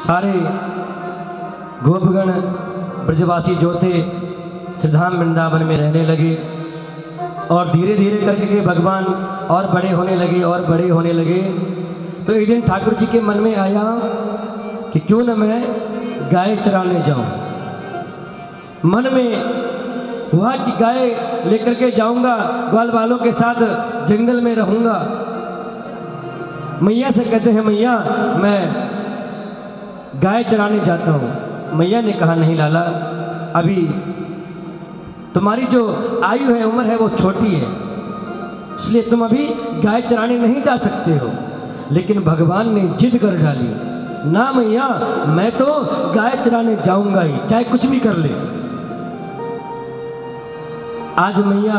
सारे गोपगण ब्रजवासी जो थे श्रीधाम वृंदावन में रहने लगे और धीरे धीरे करके के भगवान और बड़े होने लगे और बड़े होने लगे। तो एक दिन ठाकुर जी के मन में आया कि क्यों न मैं गाय चराने जाऊं। मन में हुआ कि गाय लेकर के जाऊंगा, ग्वाल वालों के साथ जंगल में रहूंगा। मैया से कहते हैं मैया मैं गाय चराने जाता हूँ। मैया ने कहा नहीं लाला, अभी तुम्हारी जो आयु है, उम्र है, वो छोटी है, इसलिए तुम अभी गाय चराने नहीं जा सकते हो। लेकिन भगवान ने जिद कर डाली, ना मैया मैं तो गाय चराने जाऊंगा ही, चाहे कुछ भी कर ले। आज मैया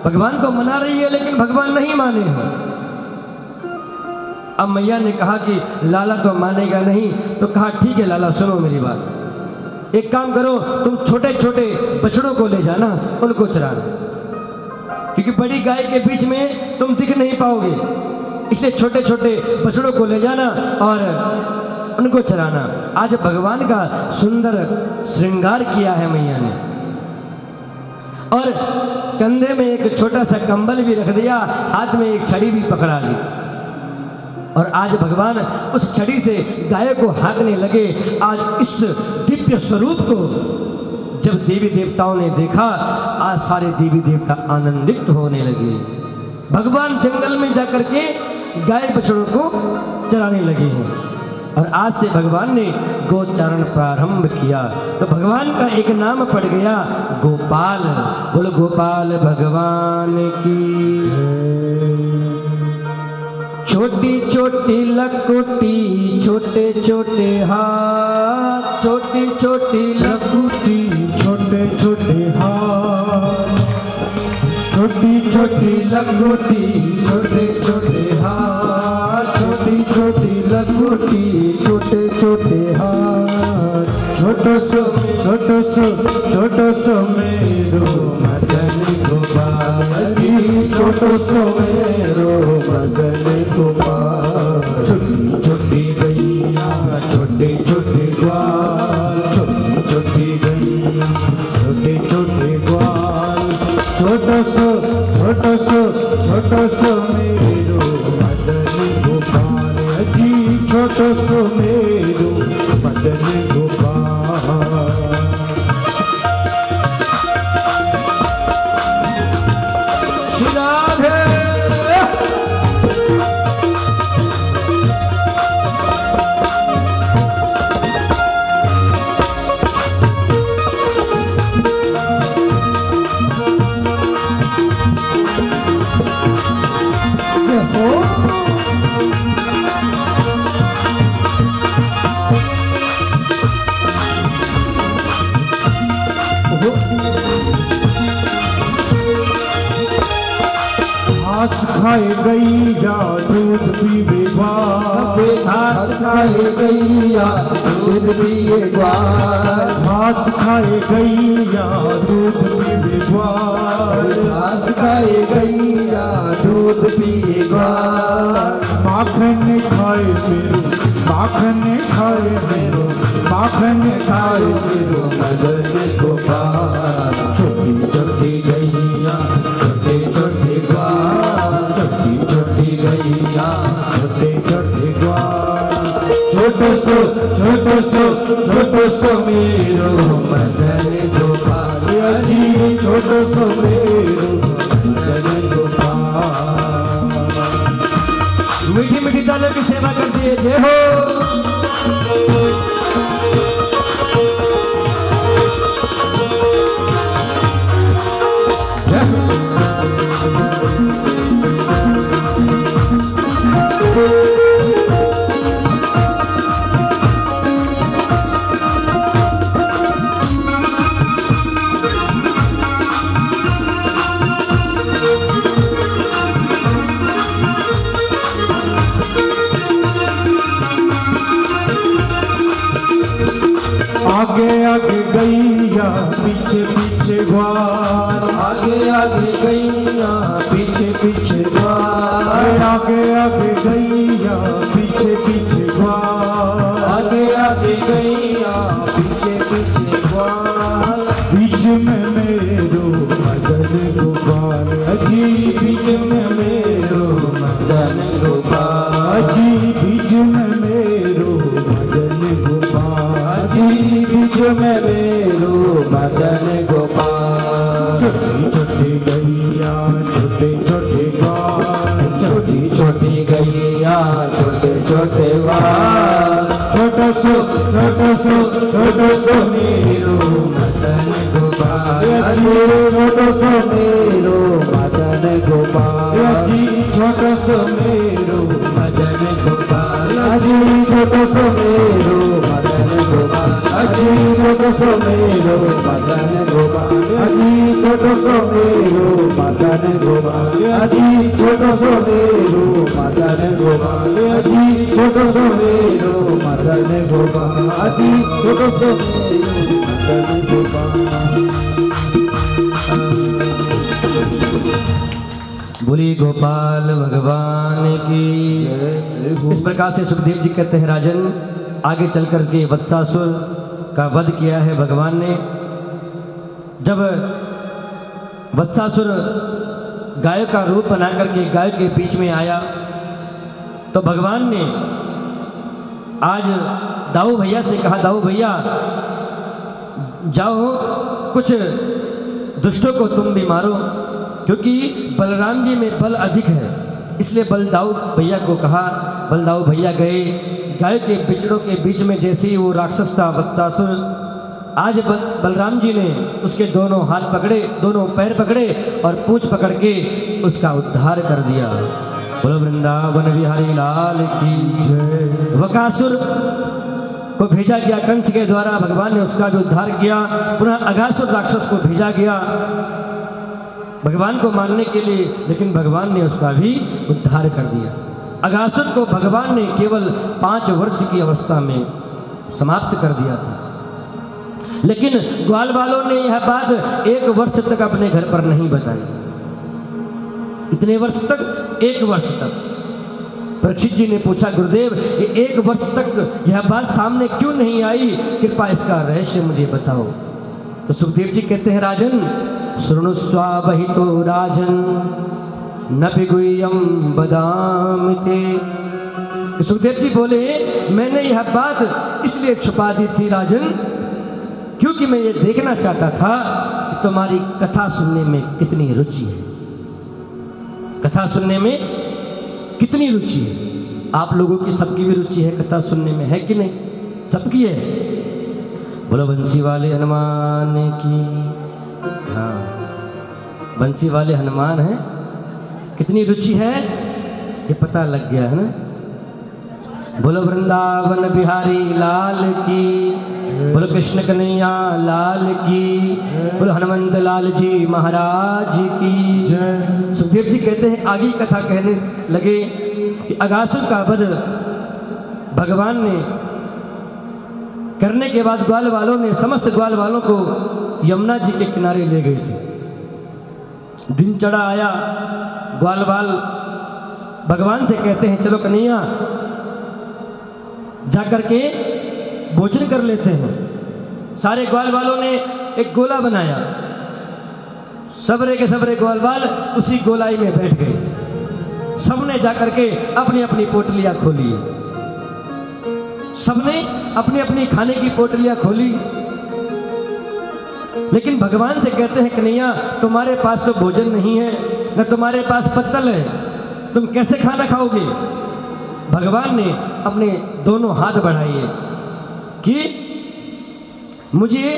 भगवान को मना रही है लेकिन भगवान नहीं माने हैं। अब मैया ने कहा कि लाला तो मानेगा नहीं, तो कहा ठीक है लाला सुनो मेरी बात, एक काम करो तुम छोटे छोटे बछड़ों को ले जाना, उनको चराना, क्योंकि बड़ी गाय के बीच में तुम दिख नहीं पाओगे, इसलिए छोटे छोटे बछड़ों को ले जाना और उनको चराना। आज भगवान का सुंदर श्रृंगार किया है मैया ने, और कंधे में एक छोटा सा कंबल भी रख दिया, हाथ में एक छड़ी भी पकड़ा ली, और आज भगवान उस छड़ी से गाय को हाँकने लगे। आज इस दिव्य स्वरूप को जब देवी देवताओं ने देखा, आज सारे देवी देवता आनंदित होने लगे। भगवान जंगल में जाकर के गाय बछड़ों को चराने लगे हैं, और आज से भगवान ने गोचारण प्रारंभ किया। तो भगवान का एक नाम पड़ गया गोपाल। बोलो गोपाल भगवान की। छोटी छोटी लकुटी छोटे छोटे हाथ, छोटी छोटी लकुटी छोटे छोटे हाथ, छोटी छोटी लकुटी छोटे छोटे हाथ, छोटी छोटी लकुटी छोटे छोटे हाथ। छोटो सो मेरो मदन गोपाल जी, छोटो सो मेरो मदन गोपाल। छोटी छोटी गैया छोटे छोटे ग्वाल, छोटी छोटी गैया छोटे छोटे ग्वाल। छोटो सो मेरो मदन गोपाल जी, छोटो सो मेरो मदन गोपाल। घास खाए गैया दूध पीवे ग्वाल, घास खाए गैया दूध पीवे ग्वाल, घास खाए गैया दूध पीवे ग्वाल, घास खाए गैया दूध पीवे ग्वाल। माखन खाए मेरो, माखन खाए मेरो, माखन खाए मेरो मदन गोपाल। छोटी छोटी गैया छोटे छोटे ग्वाल, छोटी छोटी गैया छोटे छोटे ग्वाल। छोटो सो मेरो मदन गोपाल जी, छोटो सो मेरो मदन गोपाल। मीठी मीठी तालियों की सेवा करती है। जय हो। आगे आगे गैया पीछे पीछे ग्वाल, आगे आगे गैया पीछे पीछे ग्वाल, आगे आगे गैया पीछे पीछे ग्वाल, आगे सो मेरो मदन गोपाल छोटो सो मेरो मदन गोपाल जी छोटो सो मेरो मदन गोपाल जी छोटो सो मेरो मदन गोपाल जी छोटो सो मेरो मदन गोपाल जी छोटो सो मेरो मदन गोपाल जी छोटो सो मेरो मदन गोपाल जी छोटो सो मेरो मदन गोपाल जी छोटो सो मदन गोपाल। बोली गोपाल भगवान की। इस प्रकार से सुखदेव जी कहते हैं राजन, आगे चल कर के वत्सासुर का वध किया है भगवान ने। जब वत्सासुर गाय का रूप बना करके गाय के बीच में आया तो भगवान ने आज दाऊ भैया से कहा, दाऊ भैया जाओ कुछ दुष्टों को तुम भी मारो, क्योंकि बलराम जी में बल अधिक है। इसलिए बलदाऊ भैया को कहा। बलदाऊ भैया गए, गाय के बिचड़ों के बीच में जैसे ही वो राक्षस था वत्सासुर, आज बलराम जी ने उसके दोनों हाथ पकड़े, दोनों पैर पकड़े और पूंछ पकड़ के उसका उद्धार कर दिया। बोलो वृंदावन बिहारी लाल की जय। वकासुर को भेजा गया कंस के द्वारा, भगवान ने उसका भी उद्धार किया। पुनः अघासुर राक्षस को भेजा गया भगवान को मारने के लिए, लेकिन भगवान ने उसका भी उद्धार कर दिया। अघासुर को भगवान ने केवल 5 वर्ष की अवस्था में समाप्त कर दिया था, लेकिन ग्वाल वालों ने यह बात 1 वर्ष तक अपने घर पर नहीं बताई। कितने वर्ष तक? 1 वर्ष तक। परीक्षित जी ने पूछा, गुरुदेव ये 1 वर्ष तक यह बात सामने क्यों नहीं आई? कृपा इसका रहस्य मुझे बताओ। तो सुखदेव जी कहते हैं, राजन शृणुस्वावहितो राजन न पिगुय्यम बदामते। सुखदेव जी बोले, मैंने यह बात इसलिए छुपा दी थी राजन, क्योंकि मैं ये देखना चाहता था कि तुम्हारी कथा सुनने में कितनी रुचि है। कथा सुनने में कितनी रुचि है? आप लोगों की सबकी भी रुचि है कथा सुनने में, है कि नहीं? सबकी है। बोलो बंसी वाले हनुमान की। हाँ, बंसी वाले हनुमान हैं। कितनी रुचि है ये पता लग गया है ना। बोलो वृंदावन बिहारी लाल की। बोलो कृष्ण कन्हैया लाल की। बोलो हनुमंत लाल जी महाराज की। सुखदेव जी कहते हैं, आगे कथा कहने लगे कि अघासुर का वध भगवान ने करने के बाद ग्वाल वालों ने, समस्त ग्वाल वालों को यमुना जी के किनारे ले गए थे। दिन चढ़ा आया, ग्वाल वाल भगवान से कहते हैं, चलो कन्हैया जाकर के भोजन कर लेते हैं। सारे ग्वाल वालों ने एक गोला बनाया, सबरे के सबरे ग्वाल वाल उसी गोलाई में बैठ गए। सबने जाकर के अपनी अपनी पोटलियां खोली, सबने अपनी अपनी खाने की पोटलियां खोली। लेकिन भगवान से कहते हैं, कन्हैया तुम्हारे पास तो भोजन नहीं है, न तुम्हारे पास पत्तल है, तुम कैसे खाना खाओगे? भगवान ने अपने दोनों हाथ बढ़ाए कि मुझे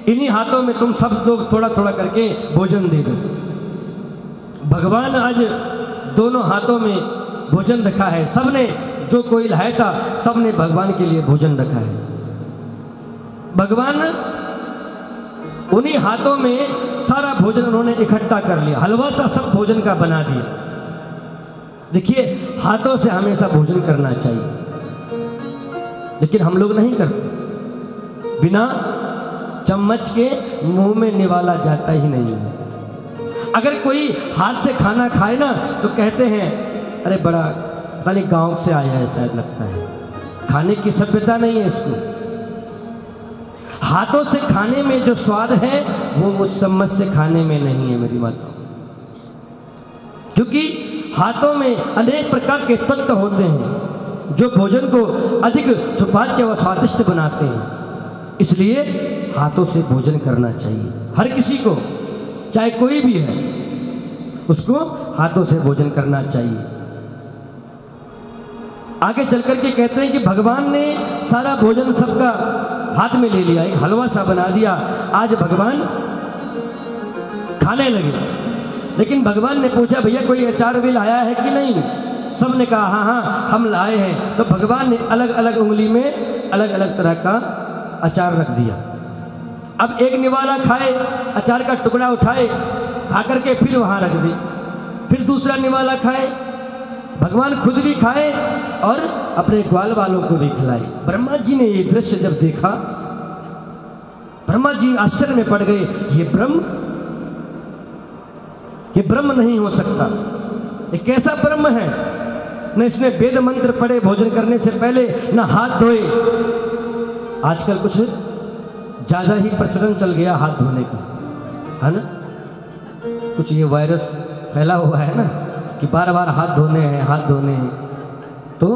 इन्हीं हाथों में तुम सब लोग थोड़ा थोड़ा करके भोजन दे दो। भगवान आज दोनों हाथों में भोजन रखा है। सबने जो कोई लाया था सबने भगवान के लिए भोजन रखा है। भगवान उन्हीं हाथों में सारा भोजन उन्होंने इकट्ठा कर लिया, हलवा सा सब भोजन का बना दिया। देखिए, हाथों से हमेशा भोजन करना चाहिए, लेकिन हम लोग नहीं करते। बिना चम्मच के मुंह में निवाला जाता ही नहीं है। अगर कोई हाथ से खाना खाए ना तो कहते हैं, अरे बड़ा पता नहीं गाँव से आया है शायद, लगता है खाने की सभ्यता नहीं है इसको। हाथों से खाने में जो स्वाद है वो उस चम्मच से खाने में नहीं है मेरी माता, क्योंकि हाथों में अनेक प्रकार के तत्व होते हैं जो भोजन को अधिक सुपाच्य व स्वादिष्ट बनाते हैं। इसलिए हाथों से भोजन करना चाहिए हर किसी को, चाहे कोई भी है, उसको हाथों से भोजन करना चाहिए। आगे चल करके कहते हैं कि भगवान ने सारा भोजन सबका हाथ में ले लिया, एक हलवा सा बना दिया। आज भगवान खाने लगे, लेकिन भगवान ने पूछा भैया कोई अचार भी लाया है कि नहीं? सब ने कहा हाँ हाँ हम लाए हैं। तो भगवान ने अलग अलग उंगली में अलग अलग तरह का अचार रख दिया। अब एक निवाला खाए, अचार का टुकड़ा उठाए, खा करके फिर वहाँ रख दी। फिर दूसरा निवाला खाए, भगवान खुद भी खाए और अपने ग्वाल वालों को भी खिलाए। ब्रह्मा जी ने ये दृश्य जब देखा, ब्रह्मा जी आश्चर्य में पड़ गए। ये ब्रह्म नहीं हो सकता, ये कैसा ब्रह्म है? न इसने वेद मंत्र पढ़े भोजन करने से पहले, न हाथ धोए। आजकल कुछ ज्यादा ही प्रचलन चल गया हाथ धोने का, है ना? कुछ ये वायरस फैला हुआ है ना कि बार बार हाथ धोने हैं, हाथ धोने हैं। तो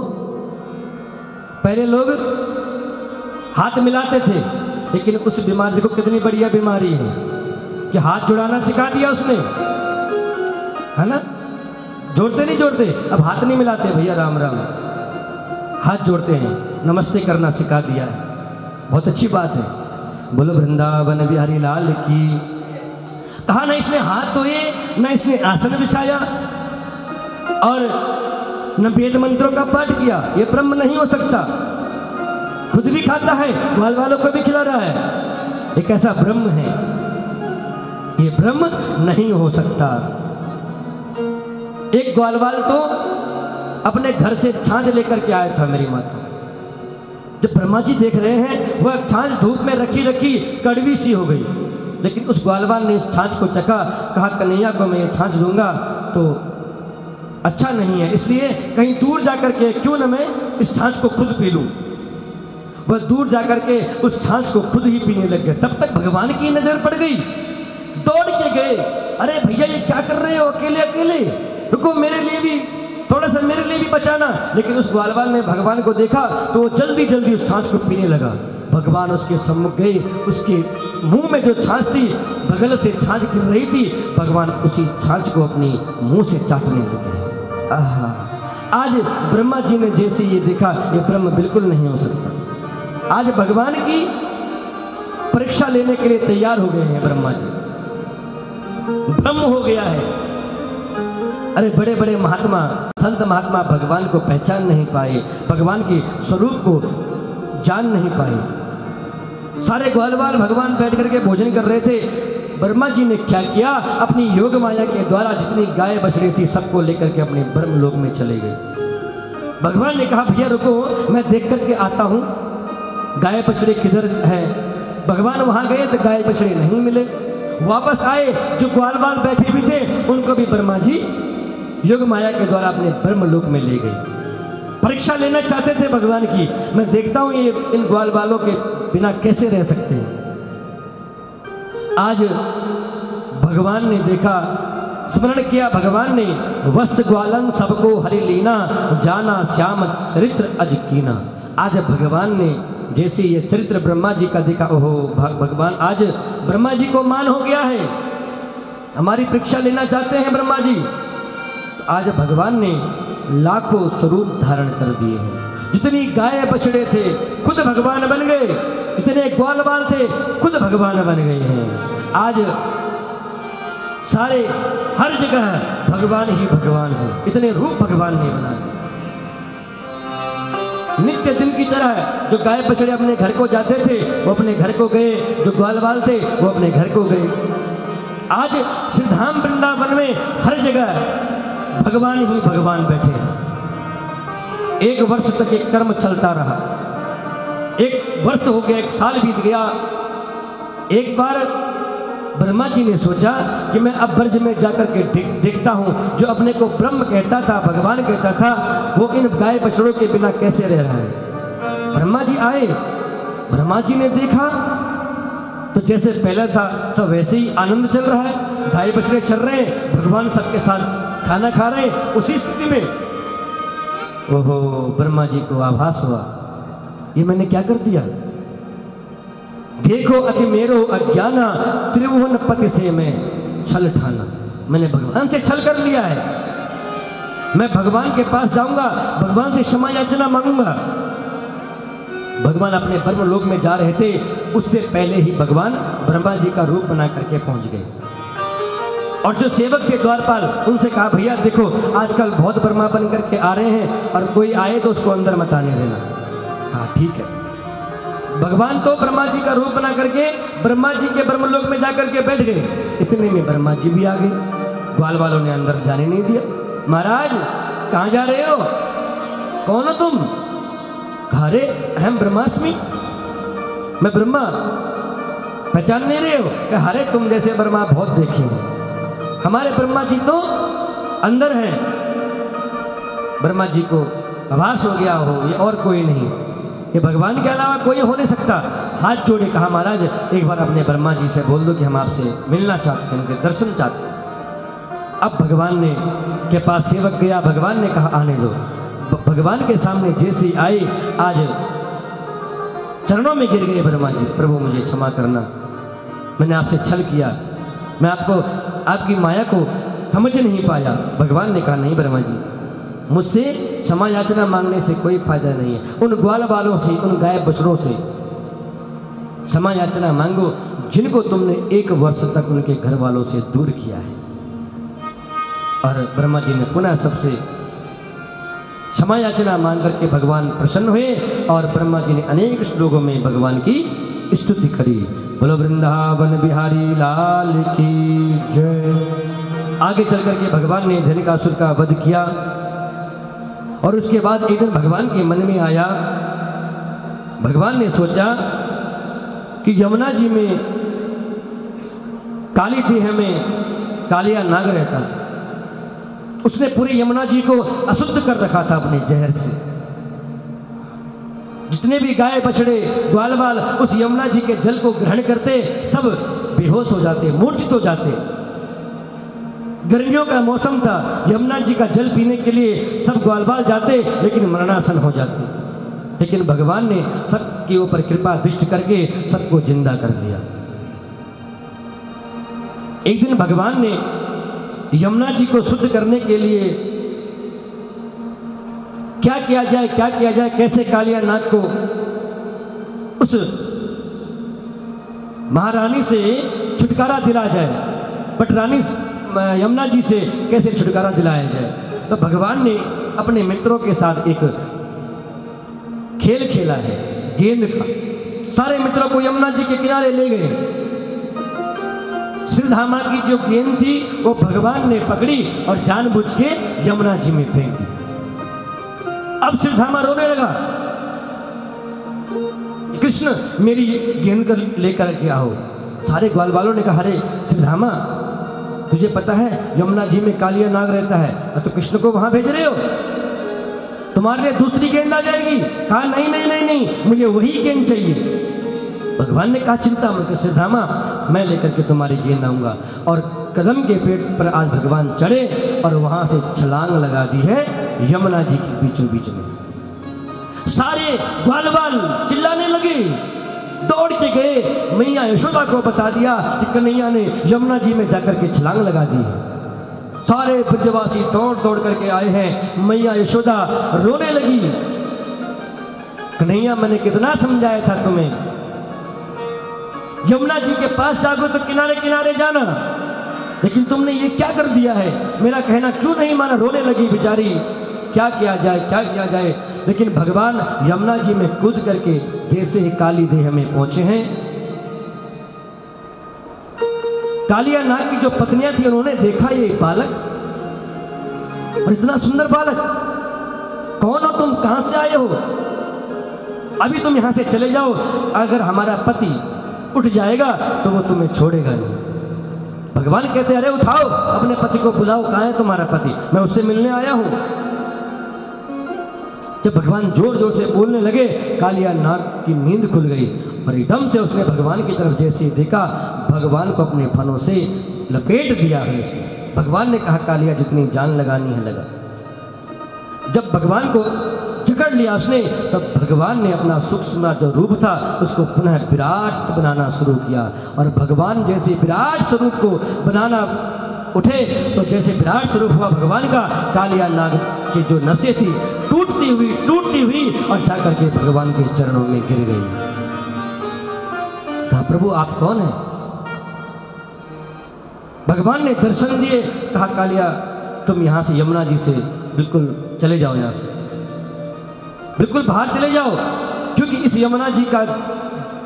पहले लोग हाथ मिलाते थे, लेकिन उस बीमारी को, कितनी बढ़िया बीमारी है कि हाथ जुड़ाना सिखा दिया उसने, है ना? जोड़ते नहीं जोड़ते, अब हाथ नहीं मिलाते भैया, राम राम, हाथ जोड़ते हैं, नमस्ते करना सिखा दिया है। बहुत अच्छी बात है। बोलो वृंदावन बिहारी लाल की। कहा ना इसने हाथ धोए, न इसने आसन बिछाया और न वेद मंत्रों का पाठ किया। ये ब्रह्म नहीं हो सकता। खुद भी खाता है, ग्वाल वालों को भी खिला रहा है। एक ऐसा ब्रह्म है, ये ब्रह्म नहीं हो सकता। एक ग्वालवाल तो अपने घर से छाछ लेकर के आया था मेरी माता। जब ब्रह्मा जी देख रहे हैं, वह छाछ धूप में रखी रखी कड़वी सी हो गई, लेकिन उस ग्वालवाल ने इस छाछ को चखा, कहा कन्हैया को मैं ये छाछ दूंगा तो अच्छा नहीं है, इसलिए कहीं दूर जाकर के क्यों न मैं इस छाछ को खुद पी लूं। वह दूर जाकर के उस छाछ को खुद ही पीने लग गए। तब तक भगवान की नजर पड़ गई, दौड़ के गए, अरे भैया ये क्या कर रहे हो अकेले अकेले, रुको मेरे लिए भी थोड़ा सा, मेरे लिए भी बचाना। लेकिन उस ग्वालवाल ने भगवान को देखा तो वो जल्दी जल्दी उस छाछ को पीने लगा। भगवान उसके सम्मुख गए, उसके मुंह में जो छाछ थी, बगल से छाछ गिर रही थी, भगवान उसी छाछ को अपनी मुंह से चाटने लगे। आहा, आज ब्रह्मा जी ने जैसे ये देखा, ये ब्रह्म बिल्कुल नहीं हो सकता। आज भगवान की परीक्षा लेने के लिए तैयार हो गए हैं ब्रह्मा जी। ब्रह्म हो गया है। अरे बड़े बड़े महात्मा, संत महात्मा भगवान को पहचान नहीं पाए, भगवान के स्वरूप को जान नहीं पाए। सारे ग्वालवाल भगवान बैठ करके भोजन कर रहे थे। ब्रह्मा जी ने क्या किया, अपनी योग माया के द्वारा जितनी गाय बछड़ी थी सबको लेकर के अपने ब्रह्मलोक में चले गए। भगवान ने कहा भैया रुको, मैं देख करके आता हूँ गाय बछड़ी किधर है। भगवान वहां गए तो गाय बछड़ी नहीं मिले। वापस आए, जो ग्वालवाल बैठे भी थे उनको भी ब्रह्मा जी योग माया के द्वारा अपने ब्रह्मलोक में ले गए। परीक्षा लेना चाहते थे भगवान की, मैं देखता हूं ये इन ग्वालवालों के बिना कैसे रह सकते हैं। आज भगवान ने देखा, स्मरण किया भगवान ने, वस्त ग्वालन सबको हरि लीना, जाना श्याम चरित्र अज कीना। आज भगवान ने जैसे ये चरित्र ब्रह्मा जी का देखा, ओहो भगवान, आज ब्रह्मा जी को मान हो गया है, हमारी परीक्षा लेना चाहते हैं ब्रह्मा जी। आज भगवान ने लाखों स्वरूप धारण कर दिए हैं। जितनी गाय बछड़े थे खुद भगवान बन गए, इतने ग्वालवाल थे खुद भगवान बन गए हैं। आज सारे हर जगह भगवान ही भगवान है, इतने रूप भगवान ने बना दिए। नित्य दिन की तरह जो गाय बछड़े अपने घर को जाते थे वो अपने घर को गए, जो ग्वालवाल थे वो अपने घर को गए। आज श्रीधाम वृंदावन में हर जगह भगवान ही भगवान बैठे हैं। एक वर्ष तक एक कर्म चलता रहा, एक वर्ष हो गया, एक साल बीत गया। एक बार ब्रह्मा जी ने सोचा कि मैं अब ब्रज में जाकर के देखता हूं, जो अपने को ब्रह्म कहता था, भगवान कहता था, वो इन गाय बछड़ों के बिना कैसे रह रहा है। ब्रह्मा जी आए, ब्रह्मा जी ने देखा तो जैसे पहले था सब वैसे ही आनंद चल रहा है, गाय बछड़े चल रहे हैं, भगवान सबके साथ खाना खा रहे हैं। उसी स्थिति में ओहो ब्रह्मा जी को आभास हुआ, ये मैंने क्या कर दिया। देखो अति मेरो अज्ञाना, त्रिभुवन पति से मैं छल ठाना, मैंने भगवान से छल कर लिया है। मैं भगवान के पास जाऊंगा, भगवान से क्षमा याचना मांगूंगा। भगवान अपने ब्रह्मलोक में जा रहे थे, उससे पहले ही भगवान ब्रह्मा जी का रूप बना करके पहुंच गए। और जो सेवक थे द्वारपाल, उनसे कहा भैया देखो आजकल बहुत ब्रह्मा बन करके आ रहे हैं, और कोई आए तो उसको अंदर मत आने देना। हाँ ठीक है। भगवान तो ब्रह्मा जी का रूप बना करके ब्रह्मा जी के ब्रह्मलोक में जाकर के बैठ गए। इतने में ब्रह्मा जी भी आ गए, ग्वाल वालों ने अंदर जाने नहीं दिया। महाराज कहाँ जा रहे हो, कौन हो तुम? अरे अहम ब्रह्मास्मि, मैं ब्रह्मा, पहचान नहीं रहे हो? अरे तुम जैसे ब्रह्मा बहुत देखे हैं, हमारे ब्रह्मा जी तो अंदर हैं। ब्रह्मा जी को आभास हो गया हो ये और कोई नहीं, ये भगवान के अलावा कोई हो नहीं सकता। हाथ जोड़े कहा महाराज एक बार अपने ब्रह्मा जी से बोल दो कि हम आपसे मिलना चाहते हैं, उनके दर्शन चाहते हैं। अब भगवान ने के पास सेवक गया, भगवान ने कहा आने दो। भगवान के सामने जैसे आए, आज चरणों में गिर गए ब्रह्मा जी, प्रभु मुझे क्षमा करना, मैंने आपसे छल किया, मैं आपको आपकी माया को समझ नहीं पाया। भगवान ने कहा नहीं ब्रह्मा जी, मुझसे क्षमा याचना मांगने से कोई फायदा नहीं है। उन ग्वाल वालों से, उन गाय बछड़ों से क्षमा याचना मांगो जिनको तुमने 1 वर्ष तक उनके घर वालों से दूर किया है। और ब्रह्मा जी ने पुनः सबसे क्षमा याचना मांग करके भगवान प्रसन्न हुए, और ब्रह्मा जी ने अनेक श्लोकों में भगवान की स्तुति करी। बोलो वृंदावन बिहारी लाल की जय। आगे चल करके भगवान ने धनिकासुर का वध किया, और उसके बाद एक दिन भगवान के मन में आया, भगवान ने सोचा कि यमुना जी में काली देह में कालिया नाग रहता, उसने पूरी यमुना जी को अशुद्ध कर रखा था अपने जहर से। जितने भी गाय बछड़े ग्वाल बाल उस यमुना जी के जल को ग्रहण करते सब बेहोश हो जाते, मूर्छित हो जाते। गर्मियों का मौसम था, यमुना जी का जल पीने के लिए सब ग्वाल बाल जाते, लेकिन मरणासन हो जाते। लेकिन भगवान ने सबके ऊपर कृपा दृष्टि करके सबको जिंदा कर दिया। एक दिन भगवान ने यमुना जी को शुद्ध करने के लिए क्या किया जाए, क्या किया जाए, कैसे कालिया नाग को उस महारानी से छुटकारा दिलाया जाए, बट रानी यमुना जी से कैसे छुटकारा दिलाया जाए। तो भगवान ने अपने मित्रों के साथ एक खेल खेला है, गेंद का। सारे मित्रों को यमुना जी के किनारे ले गए। श्रीधामा की जो गेंद थी वो भगवान ने पकड़ी और जानबूझ के यमुना जी में फेंक दी। अब श्रीधामा रोने लगा, कृष्ण मेरी गेंद कर लेकर के आओ। सारे ग्वाल वालों ने कहा अरे श्रीधामा तुझे पता है यमुना जी में कालिया नाग रहता है, तो कृष्ण को वहां भेज रहे हो, तुम्हारे लिए दूसरी गेंद आ जाएगी। कहा नहीं नहीं नहीं नहीं, मुझे वही गेंद चाहिए। भगवान ने कहा चिंता मत श्रीधामा, मैं लेकर के तुम्हारी गेंद आऊंगा। और कदम के पेट पर आज भगवान चढ़े और वहां से छलांग लगा दी है यमुना जी के बीचों बीच में। सारे ग्वाल बाल चिल्लाने लगे, दौड़ के गए, मैया यशोदा को बता दिया कि कन्हैया ने यमुना जी में जाकर के छलांग लगा दी है। सारे ब्रजवासी दौड़ दौड़ करके आए हैं, मैया यशोदा रोने लगी, कन्हैया मैंने कितना समझाया था तुम्हें, यमुना जी के पास जाओगे तो किनारे किनारे जाना, लेकिन तुमने ये क्या कर दिया है, मेरा कहना क्यों नहीं माना। रोने लगी बेचारी, क्या किया जाए क्या किया जाए। लेकिन भगवान यमुना जी में कूद करके जैसे ही काली देह में पहुंचे हैं, कालिया नाग की जो पत्नियां थी उन्होंने देखा ये बालक, और इतना सुंदर बालक, कौन हो तुम, कहां से आए हो, अभी तुम यहां से चले जाओ, अगर हमारा पति उठ जाएगा तो वो तुम्हें छोड़ेगा नहीं। भगवान कहते अरे उठाओ अपने पति को, बुलाओ, कहां है तुम्हारा पति, मैं उससे मिलने आया हूं। जब भगवान जोर जोर से बोलने लगे, कालिया नाग की नींद खुल गई और एकदम से उसने भगवान की तरफ जैसे देखा, भगवान को अपने फनों से लपेट दिया है उसने। भगवान ने कहा कालिया जितनी जान लगानी है लगा। जब भगवान को जकड़ लिया उसने, तब भगवान ने अपना सूक्ष्म जो रूप था उसको पुनः विराट बनाना शुरू किया। और भगवान जैसे विराट स्वरूप को बनाना उठे तो जैसे विराट स्वरूप हुआ भगवान का, कालिया नाग की जो नसें थी टूटती हुई और जाकर के भगवान के चरणों में गिर गई। कहा प्रभु आप कौन हैं? भगवान ने दर्शन दिए। कहा कालिया तुम यहां से यमुना जी से बिल्कुल चले जाओ, यहां से बिल्कुल बाहर चले जाओ, क्योंकि इस यमुना जी का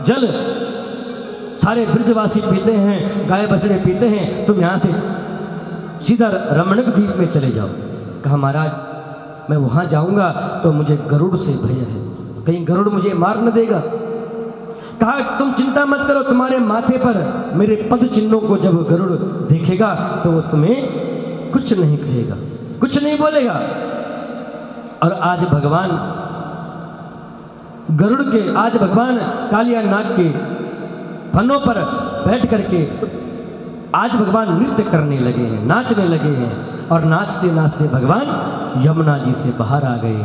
जल सारे ब्रजवासी पीते हैं, गाय बछड़े पीते हैं, तुम यहां से सीधा रमणक द्वीप में चले जाओ। कहा महाराज मैं वहां जाऊंगा तो मुझे गरुड़ से भय है, कहीं गरुड़ मुझे मार न देगा। कहा तुम चिंता मत करो, तुम्हारे माथे पर मेरे पद चिन्हों को जब गरुड़ देखेगा तो वो तुम्हें कुछ नहीं कहेगा, कुछ नहीं बोलेगा। और आज भगवान कालिया नाग के फनों पर बैठ करके आज भगवान नृत्य करने लगे हैं, नाचने लगे हैं, और नाचते नाचते भगवान यमुना जी से बाहर आ गए।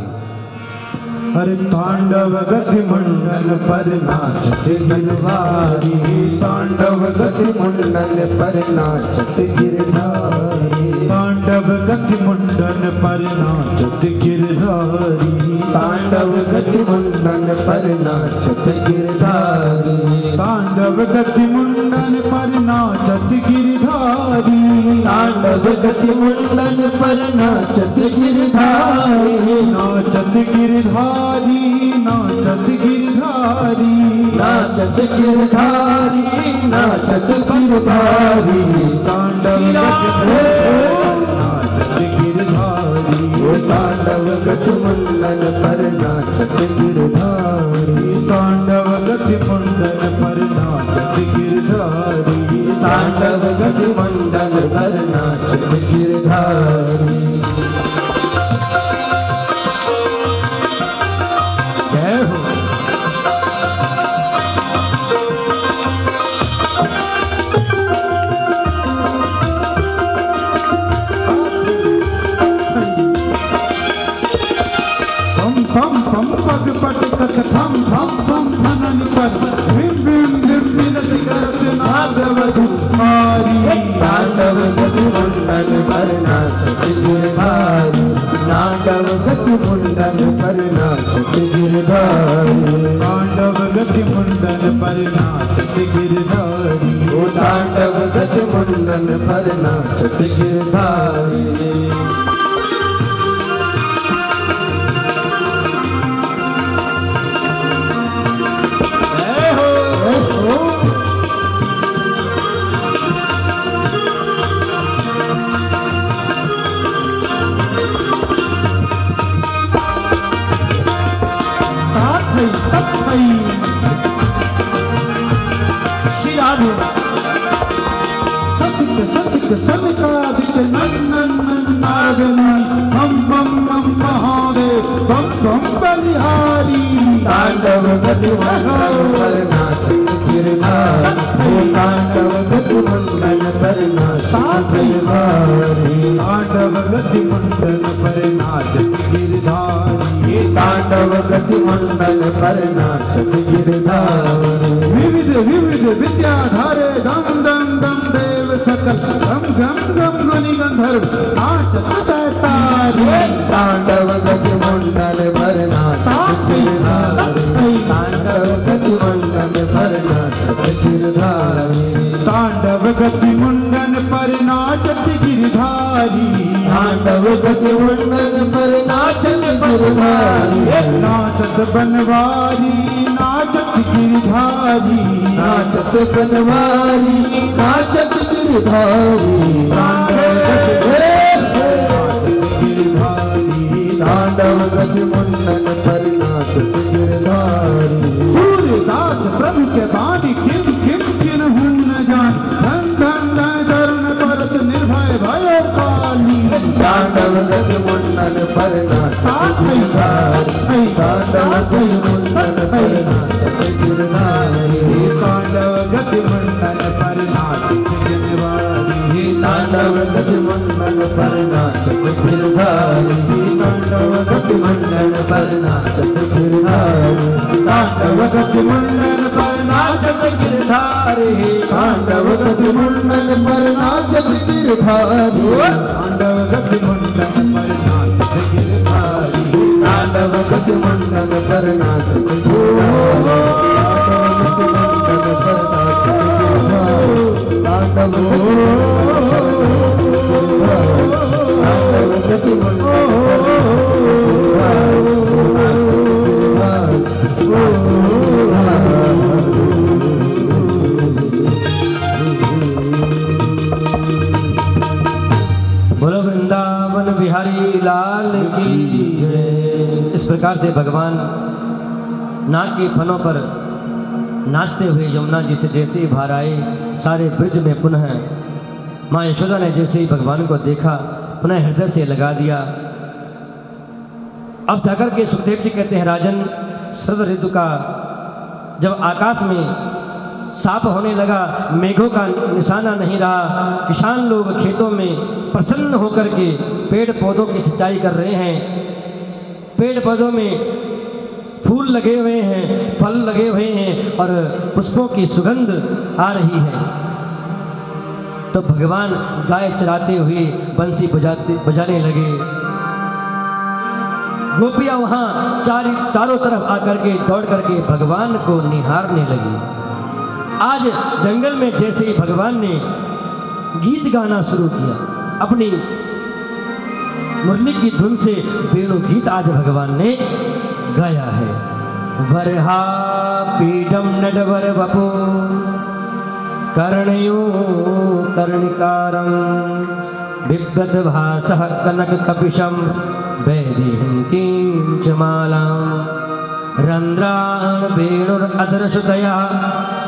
अरे तांडव गति मंडल पर नाचत गिरधारी, तांडव गति मंडल पर नाचत गिरधारी, तांडव गति मंडल पर नाचत गिरधारी, तांडव गति मंडल पर नाचत गिरधारी, तांडव गति मंडल पर नाचत गिरधारी, तांडव गति मंडल पर नाचत गिरधारी, नाचत गिरधारी, नाचत गिरधारी, नाचत गिरधारी, नाचत गिरधारी, तांडव नाचत गिरधारी, तांडव गति मंडल पर नाचत गिरधारी, तांडव गति मंडल पर नाचत गिरधारी, तांडव गति मंडल पर नाचत गिरधारी। पम पम पग पटकत थम थम थम धनन पर भीम भीम भीम मिनट करत नादव धुमारी, तांडव गति मंडल पर नाचत गिरधारी, तांडव गति मंडल पर नाचत गिरधारी, तांडव गति मंडल पर नाचत गिरधारी, ओ तांडव गति मंडल पर नाचत गिरधारी। ससिक समिकादिक नंदन नारदनी, हम बम बम महादेव बम बम बलिहारी, तांडव गति मंडल पर नाचत गिरधारी, तांडव गति मंडल पर नाचत गिरधारी, तांडव गति मंडल पर नाचत गिरधारी, तांडव गति मंडल पर नाचत गिरधारी। विविध विविध विद्याधारे दम दम दम देव सकल गम गम गम गुनि गंधर्व नाचत तारी, तांडव गति मंडल पर नाचत गिरधारी, तांडव गति मंडल पर नाचत गिरधारी, तांडव गति मंडल पर नाचत गिरधारी, तांडव गति मंडल पर नाचत गिरधारी, नाचत बनवारी नाचत गिरधारी, नाचत बनवारी नाचत गिरधारी, तांडव गति मंडल पर नाचत गिरधारी। सूर्यदास प्रभु के बाणी किम किम किन हूं न जान, धन धन धन चरण परत निर्भय भयो काली, तांडव गति मंडल पर नाचत गिरधारी, तांडव गति मंडल पर नाचत गिरधारी, तांडव गति मंडल पर नाचत गिरधारी, तांडव गति मंडल पर नाचत गिरधारी, तांडव गति मंडल पर नाचत गिरधारी, तांडव गति मंडल पर नाचत गिरधारी, तांडव गति मुंडन पर नाचत गिरधारी, तांडव गति मुंडन पर नाचत गिरधारी, तांडव गति मुंडन पर नाचत गिरधारी, तांडव गति मुंडन बोलो वृंदावन बिहारी लाल की जय। इस प्रकार से भगवान नाग के फनों पर नाचते हुए यमुना जी से जैसे ही बाहर आए, सारे ब्रज में पुनः माँ यशोदा ने जैसे ही भगवान को देखा पुनः हृदय से लगा दिया। अब जाकर के सुखदेव जी कहते हैं, राजन शरद ऋतु का जब आकाश में साफ होने लगा, मेघों का निशाना नहीं रहा, किसान लोग खेतों में प्रसन्न होकर के पेड़ पौधों की सिंचाई कर रहे हैं, पेड़ पौधों में फूल लगे हुए हैं, फल लगे हुए हैं और पुष्पों की सुगंध आ रही है। तो भगवान गाय चराते हुए बंसी बजाने लगे। गोपियां वहां चारों तरफ आकर के दौड़ करके भगवान को निहारने लगी। आज जंगल में जैसे ही भगवान ने गीत गाना शुरू किया, अपनी मुरली की धुन से वेणु गीत आज भगवान ने गाया है। वरहा पीडम नडवर वपो कर्णयो कर्णिकारं बिभ्रत भासः कनक कपिशं वैदेहन्तीं च मालां रंध्रान् वेणुरधरसुतया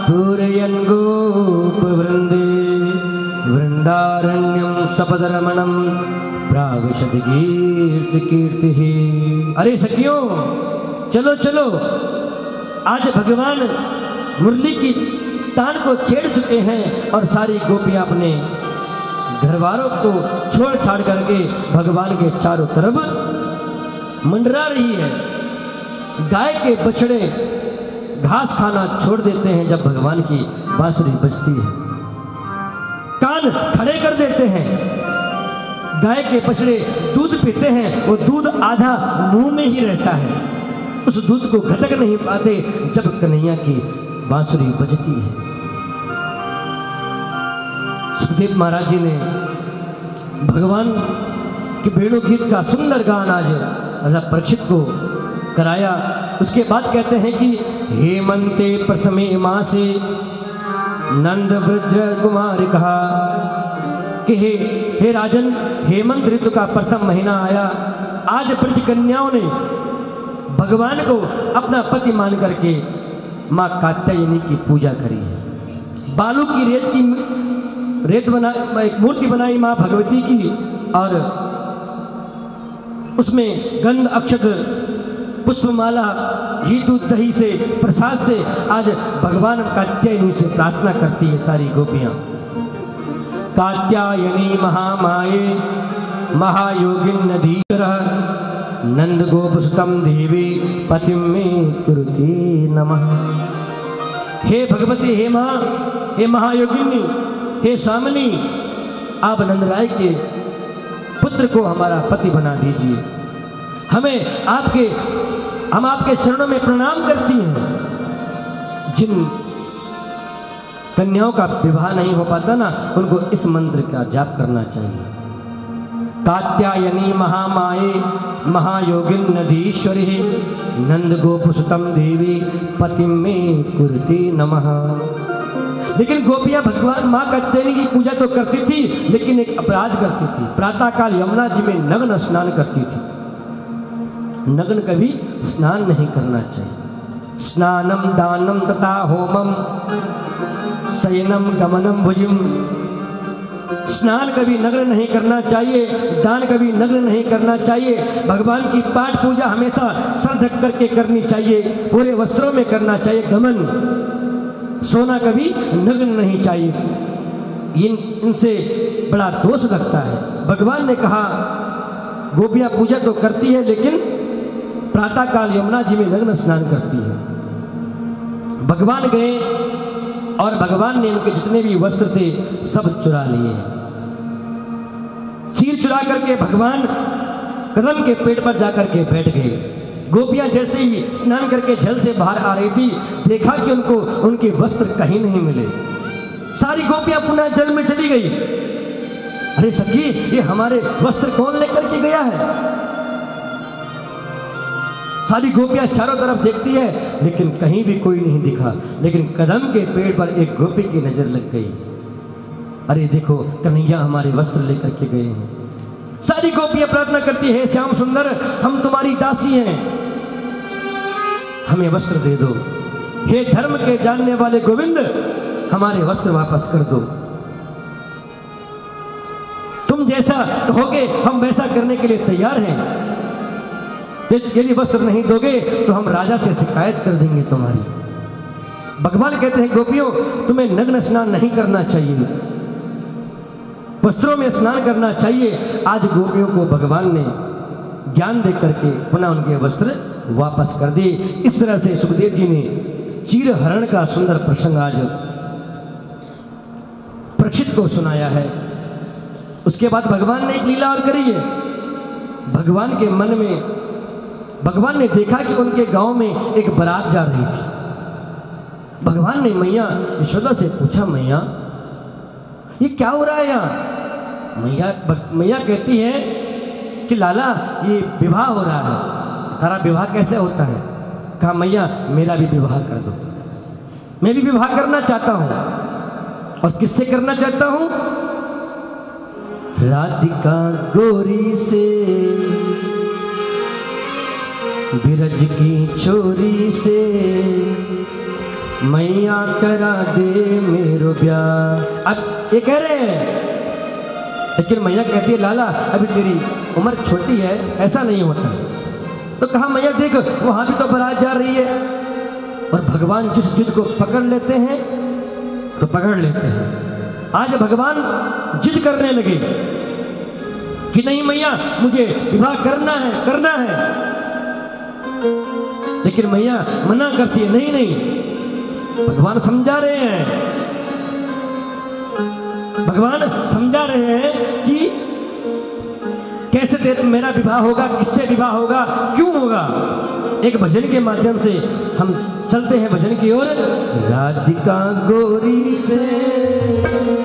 पूरयन् गोपवृन्दे वृंदारण्यं सपदरमणं प्राविशति कीर्तिः। अरे सखियों, चलो चलो, आज भगवान मुरली की तान को छेड़ चुके हैं और सारी गोपियां अपने घरवालों को छोड़ छाड़ करके भगवान के चारों तरफ मंडरा रही है। गाय के बछड़े घास खाना छोड़ देते हैं जब भगवान की बांसुरी बजती है, कान खड़े कर देते हैं। गाय के बछड़े दूध पीते हैं, वो दूध आधा मुंह में ही रहता है, उस दूध को घटक नहीं पाते जब कन्हैया की बांसुरी बजती है। सुखदेव महाराज जी ने भगवान के वेणु गीत का सुंदर गान आज राजा परीक्षित को कराया। उसके बाद कहते हैं कि हेमंते प्रथमे मासे नंद ब्रज कुमार कहा कि हे राजन, हेमंत ऋतु का प्रथम महीना आया। आज ब्रज कन्याओं ने भगवान को अपना पति मान करके माँ कात्यायनी की पूजा करी है। बालू की रेत बना एक मूर्ति बनाई माँ भगवती की और उसमें गंध अक्षत पुष्पमाला घी दूध दही से प्रसाद से आज भगवान कात्यायनी से प्रार्थना करती है सारी गोपियां। कात्यायनी महामाये महायोगिन नदीश्वरः नंद गोपसुतम देवी पतिम में कुरुते नमः। हे भगवती, हे माँ, हे महायोगिनी, हे स्वामिनी, आप नंदराय के पुत्र को हमारा पति बना दीजिए। हम आपके चरणों में प्रणाम करती हैं। जिन कन्याओं का विवाह नहीं हो पाता ना, उनको इस मंत्र का जाप करना चाहिए। कात्यायनी महामाये महायोगिन नदीश्वरी नंद गोपसुतम देवी पतिम में कुरुते नमः। लेकिन गोपियां भगवान माँ कात्यायनी की पूजा तो करती थी, लेकिन एक अपराध करती थी। प्रातःकाल यमुना जी में नग्न स्नान करती थी। नग्न कभी स्नान नहीं करना चाहिए। स्नानम दानम तथा होमम शयनम गमनम भुजिम। स्नान कभी नग्न नहीं करना चाहिए, दान कभी नग्न नहीं करना चाहिए। भगवान की पाठ पूजा हमेशा सर ढक करके करनी चाहिए, पूरे वस्त्रों में करना चाहिए। गमन, सोना कभी नग्न नहीं चाहिए। इनसे बड़ा दोष लगता है। भगवान ने कहा गोपियां पूजा तो करती है, लेकिन प्रातःकाल यमुना जी में नग्न स्नान करती है। भगवान गए और भगवान ने उनके जितने भी वस्त्र थे सब चुरा लिए। चीर चुरा करके भगवान कदम के पेट पर जाकर के बैठ गए। गोपियां जैसे ही स्नान करके जल से बाहर आ रही थी, देखा कि उनको उनके वस्त्र कहीं नहीं मिले। सारी गोपियां पुनः जल में चली गई। अरे सखी, ये हमारे वस्त्र कौन लेकर के गया है? सारी गोपियां चारों तरफ देखती है, लेकिन कहीं भी कोई नहीं दिखा। लेकिन कदम के पेड़ पर एक गोपी की नजर लग गई। अरे देखो, कन्हैया हमारे वस्त्र लेकर के गए हैं। सारी गोपियां प्रार्थना करती है, श्याम सुंदर, हम तुम्हारी दासी हैं, हमें वस्त्र दे दो। हे धर्म के जानने वाले गोविंद, हमारे वस्त्र वापस कर दो। तुम जैसा कहोगे हम वैसा करने के लिए तैयार हैं। यदि वस्त्र नहीं दोगे तो हम राजा से शिकायत कर देंगे तुम्हारी। भगवान कहते हैं, गोपियों, तुम्हें नग्न स्नान नहीं करना चाहिए, वस्त्रों में स्नान करना चाहिए। आज गोपियों को भगवान ने ज्ञान दे करके पुनः उनके वस्त्र वापस कर दिए। इस तरह से सुखदेव जी ने चीर हरण का सुंदर प्रसंग आज परीक्षित को सुनाया है। उसके बाद भगवान ने एक लीला और करी है। भगवान के मन में, भगवान ने देखा कि उनके गांव में एक बारात जा रही थी। भगवान ने मैया यशोदा से पूछा, मैया ये क्या हो रहा है यहाँ? मैया कहती है कि लाला, ये विवाह हो रहा है। तारा विवाह कैसे होता है? कहा, मैया मेरा भी विवाह कर दो, मैं भी विवाह करना चाहता हूं। और किससे करना चाहता हूं? राधिका गोरी से, बिरज की छोरी से, मैया करा दे मेरो ब्याह। अब ये कह रहे हैं, लेकिन मैया कहती है, लाला अभी तेरी उम्र छोटी है, ऐसा नहीं होता। तो कहा, मैया देख, वहां भी तो बारात जा रही है। और भगवान जिस जिद को पकड़ लेते हैं तो पकड़ लेते हैं। आज भगवान जिद करने लगे कि नहीं मैया, मुझे विवाह करना है, करना है। लेकिन मैया मना करती है, नहीं नहीं। भगवान समझा रहे हैं, भगवान समझा रहे हैं कि कैसे मेरा विवाह होगा, किससे विवाह होगा, क्यों होगा। एक भजन के माध्यम से हम चलते हैं भजन की ओर। राधिका गोरी से,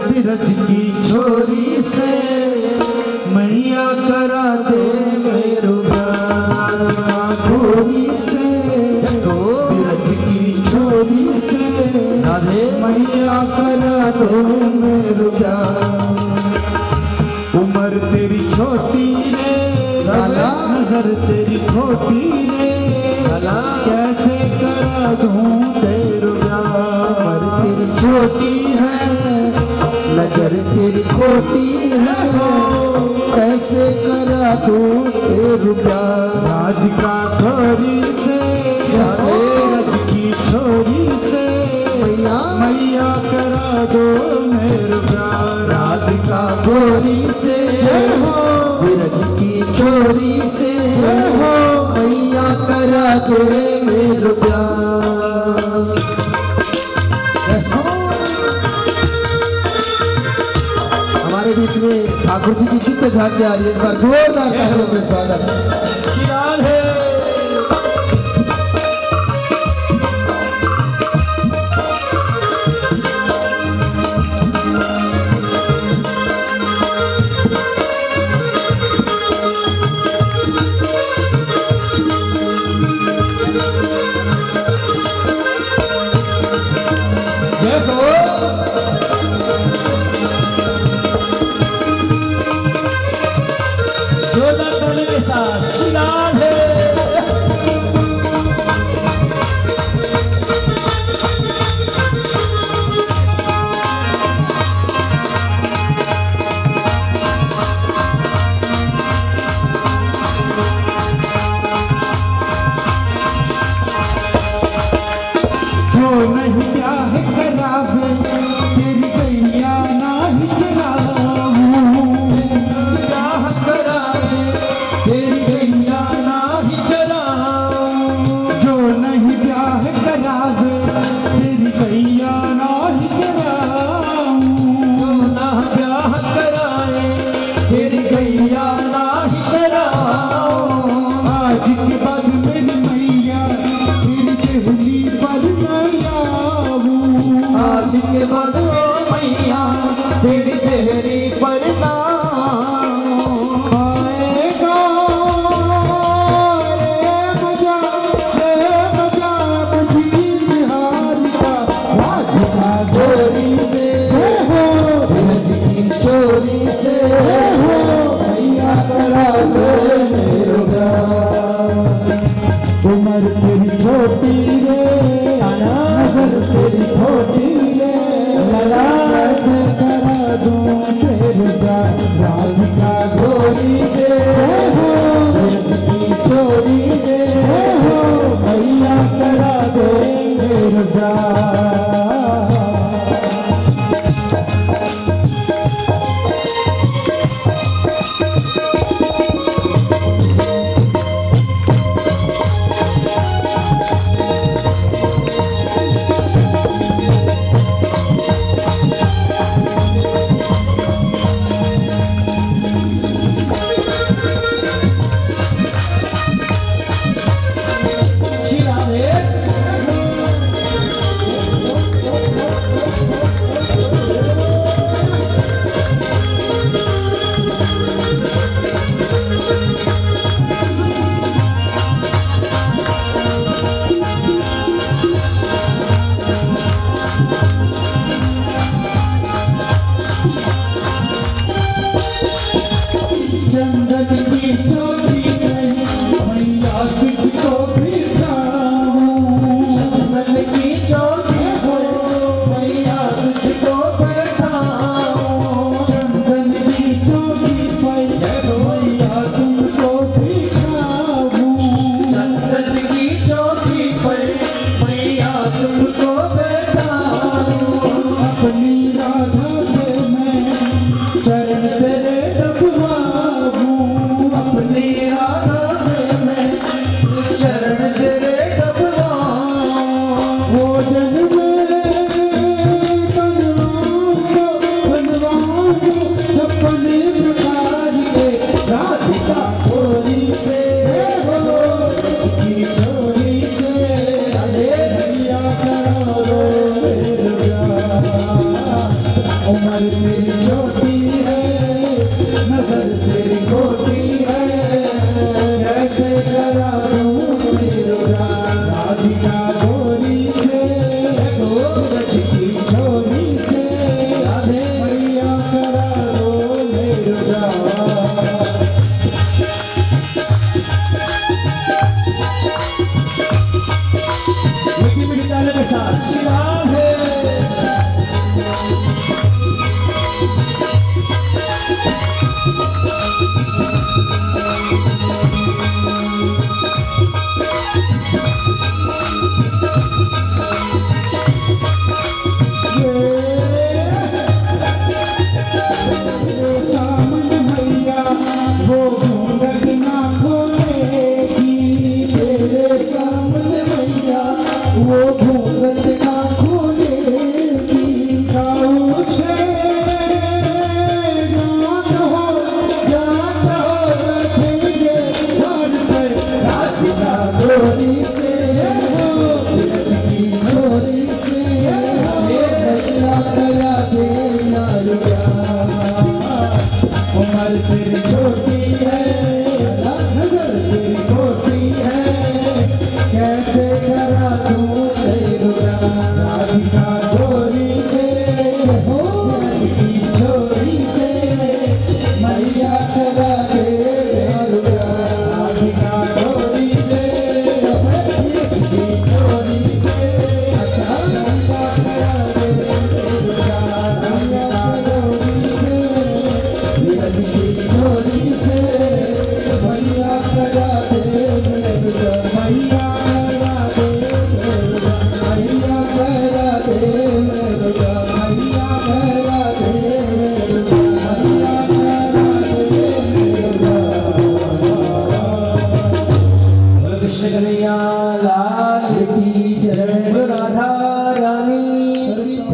बिरज की छोरी से, मैया करा दे मेरो ब्याह। गोरी से, बिरज की छोरी से, मैया करा दे मेरो ब्याह। उम्र तेरी छोटी रे, नजर तेरी खोटी रे, कैसे करा दूं तेरे ब्याह। उम्र तेरी छोटी है, नजर तेरी खोटी है, कैसे करा दूं तेरे ब्याह। राधिका गोरी से, बिरज की छोरी से, मैया करा दो मेरे ब्याह। राधिका गोरी से, बिरज की छोरी से, मैया करा दे मेरो ब्याह। हमारे बीच में ठाकुर जी की दिव्य झांकी आ रही है। एक बार जोरदार तालियों से स्वागत। श्रीराम है। जोरदार ताली के साथ श्री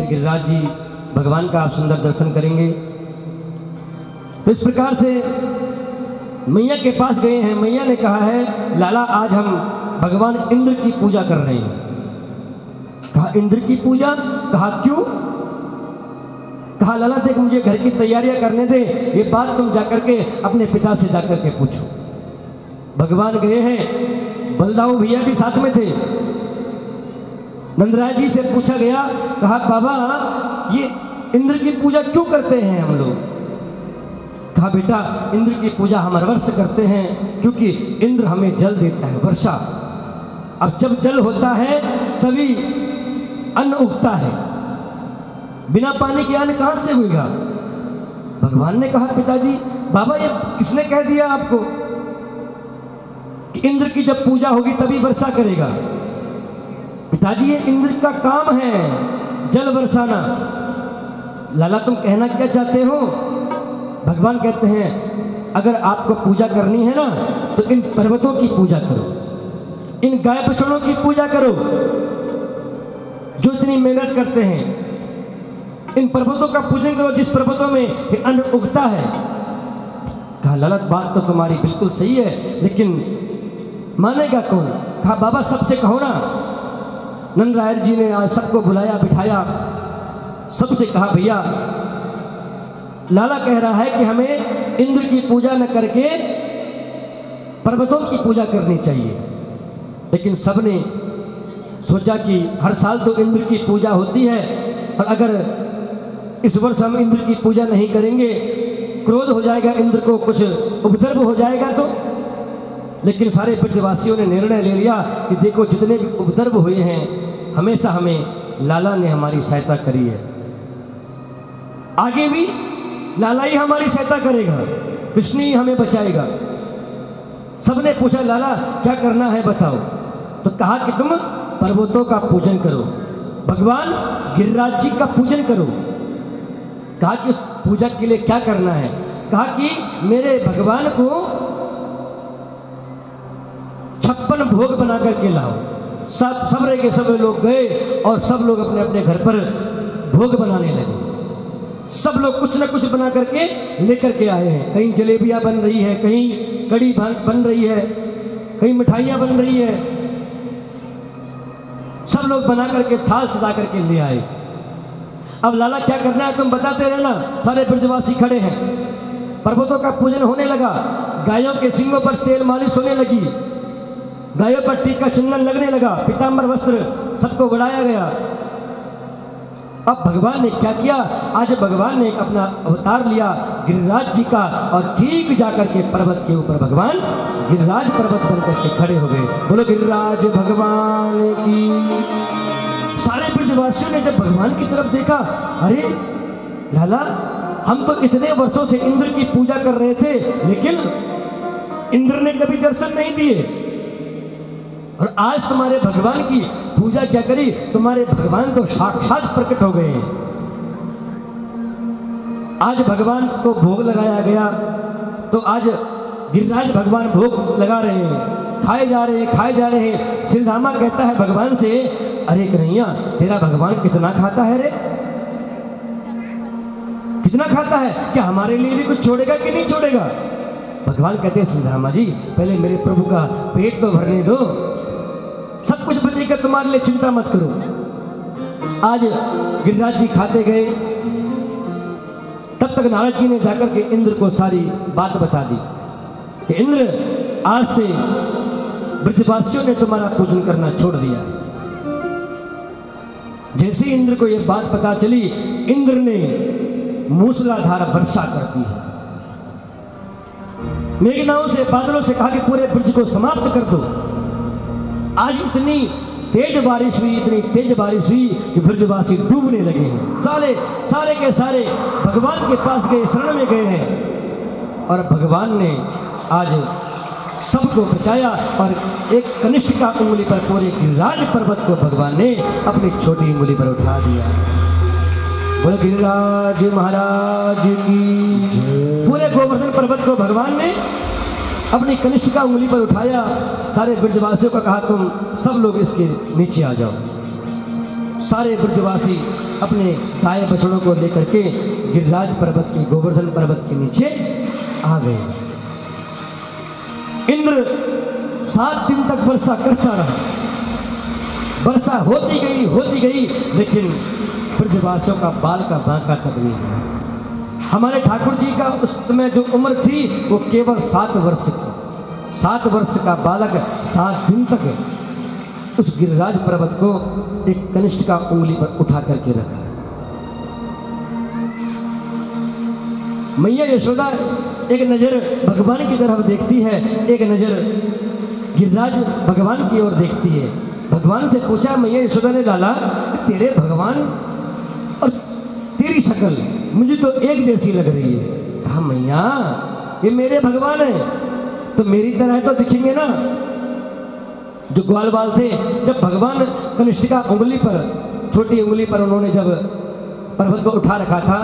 गिरिराज जी भगवान का आप सुंदर दर्शन करेंगे। तो इस प्रकार से मैया के पास गए हैं। मैया ने कहा है लाला आज हम भगवान इंद्र की पूजा कर रहे हैं। कहा इंद्र की पूजा? कहा क्यों? कहा लाला देख मुझे घर की तैयारियां करने दे, ये बात तुम जाकर के अपने पिता से जाकर के पूछो। भगवान गए हैं, बलदाऊ भैया भी साथ में थे। नंदराज जी से पूछा गया, कहा बाबा ये इंद्र की पूजा क्यों करते हैं हम लोग? कहा बेटा इंद्र की पूजा हम हर वर्ष करते हैं क्योंकि इंद्र हमें जल देता है, वर्षा। अब जब जल होता है तभी अन्न उगता है, बिना पानी के अन्न कहां से होगा? भगवान ने कहा पिताजी बाबा ये किसने कह दिया आपको कि इंद्र की जब पूजा होगी तभी वर्षा करेगा? पिताजी ये इंद्र का काम है जल बरसाना। लाला तुम कहना क्या चाहते हो? भगवान कहते हैं अगर आपको पूजा करनी है ना तो इन पर्वतों की पूजा करो, इन गाय बछड़ों की पूजा करो जो इतनी मेहनत करते हैं। इन पर्वतों का पूजन करो जिस पर्वतों में ये अन्न उगता है। कहा लाला बात तो तुम्हारी बिल्कुल सही है, लेकिन मानेगा कौन? कहा बाबा सबसे कहो ना। नंद रायर जी ने आज सबको बुलाया बिठाया, सबसे कहा भैया लाला कह रहा है कि हमें इंद्र की पूजा न करके पर्वतों की पूजा करनी चाहिए। लेकिन सबने सोचा कि हर साल तो इंद्र की पूजा होती है और अगर इस वर्ष हम इंद्र की पूजा नहीं करेंगे क्रोध हो जाएगा, इंद्र को कुछ उपद्रव हो जाएगा तो। लेकिन सारे ब्रजवासियों ने निर्णय ले लिया कि देखो जितने भी उपद्रव हुए हैं हमेशा हमें लाला ने हमारी सहायता करी है, आगे भी लाला ही हमारी सहायता करेगा, कृष्ण ही हमें बचाएगा। सबने पूछा लाला क्या करना है बताओ? तो कहा कि तुम पर्वतों का पूजन करो, भगवान गिरिराज जी का पूजन करो। कहा कि उस पूजा के लिए क्या करना है? कहा कि मेरे भगवान को 56 भोग बना करके लाओ। सब रह के सब लोग गए और सब लोग अपने अपने घर पर भोग बनाने लगे। सब लोग कुछ ना कुछ बना करके लेकर के आए हैं। कहीं जलेबियां बन रही है, कहीं कड़ी बन रही है, कहीं मिठाइयां बन रही है। सब लोग बना करके थाल सजा करके ले आए। अब लाला क्या करना है तुम बताते रहना। सारे ब्रजवासी खड़े हैं, पर्वतों का पूजन होने लगा, गायों के सींगों पर तेल मालिश होने लगी, गायों पर टीका चंदन लगने लगा, पीतांबर वस्त्र सबको बढ़ाया गया। अब भगवान ने क्या किया? आज भगवान ने अपना अवतार लिया गिरिराज जी का और ठीक जाकर के पर्वत के ऊपर भगवान गिरिराज पर्वत बन करके खड़े हो गए। बोलो गिरिराज भगवान की। सारे ब्रजवासियों ने जब भगवान की तरफ देखा, अरे लाला हम तो इतने वर्षों से इंद्र की पूजा कर रहे थे लेकिन इंद्र ने कभी दर्शन नहीं दिए और आज तुम्हारे भगवान की पूजा क्या करी, तुम्हारे भगवान तो साक्षात प्रकट हो गए। आज भगवान को भोग लगाया गया तो आज गिरिराज भगवान भोग लगा रहे हैं, खाए जा रहे हैं। श्रीधामा कहता है भगवान से, अरे कन्हैया तेरा भगवान कितना खाता है रे, कितना खाता है? क्या हमारे लिए भी कुछ छोड़ेगा कि नहीं छोड़ेगा? भगवान कहते हैं श्रीधामा जी पहले मेरे प्रभु का पेट तो भरने दो, सब कुछ बचेगा, तुम्हारे लिए चिंता मत करो। आज गिरिराज जी खाते गए, तब तक नारद जी ने जाकर के इंद्र को सारी बात बता दी कि इंद्र आज से ब्रजवासियों ने तुम्हारा पूजन करना छोड़ दिया। जैसे इंद्र को यह बात पता चली, इंद्र ने मूसलाधार वर्षा कर दी है। मेघनाओं से, बादलों से कहा कि पूरे ब्रज को समाप्त कर दो। आज इतनी तेज बारिश हुई कि ब्रजवासी डूबने लगे हैं। सारे के सारे भगवान के पास गए, शरण में गए हैं और भगवान ने आज सबको बचाया और एक कनिष्ठ का उंगली पर पूरे गिरिराज पर्वत को भगवान ने अपनी छोटी उंगली पर उठा दिया। बोले गिरिराज महाराज की। पूरे गोवर्धन पर्वत को भगवान ने अपनी कनिष्ठ का उंगली पर उठाया। सारे ब्रजवासियों को कहा तुम सब लोग इसके नीचे आ जाओ। सारे ब्रजवासी अपने गाय बछड़ों को लेकर के गिरिराज पर्वत के, गोवर्धन पर्वत के नीचे आ गए। इंद्र 7 दिन तक वर्षा करता रहा। वर्षा होती गई लेकिन ब्रजवासियों का बाल का बांका तक नहीं है। हमारे ठाकुर जी का उस समय जो उम्र थी वो केवल 7 वर्ष की। 7 वर्ष का बालक 7 दिन तक उस गिरिराज पर्वत को एक कनिष्ठ का उंगली पर उठा करके रखा। मैया यशोदा एक नजर भगवान की तरफ देखती है, एक नजर गिरिराज भगवान की ओर देखती है। भगवान से पूछा मैया यशोदा ने, लाला तेरे भगवान और तेरी शक्ल मुझे तो एक जैसी लग रही है। कहा मैया ये मेरे भगवान है तो मेरी तरह तो दिखेंगे ना। जो ग्वाल बाल थे, जब भगवान कनिष्ठिका उंगली पर, छोटी उंगली पर उन्होंने जब पर्वत को उठा रखा था,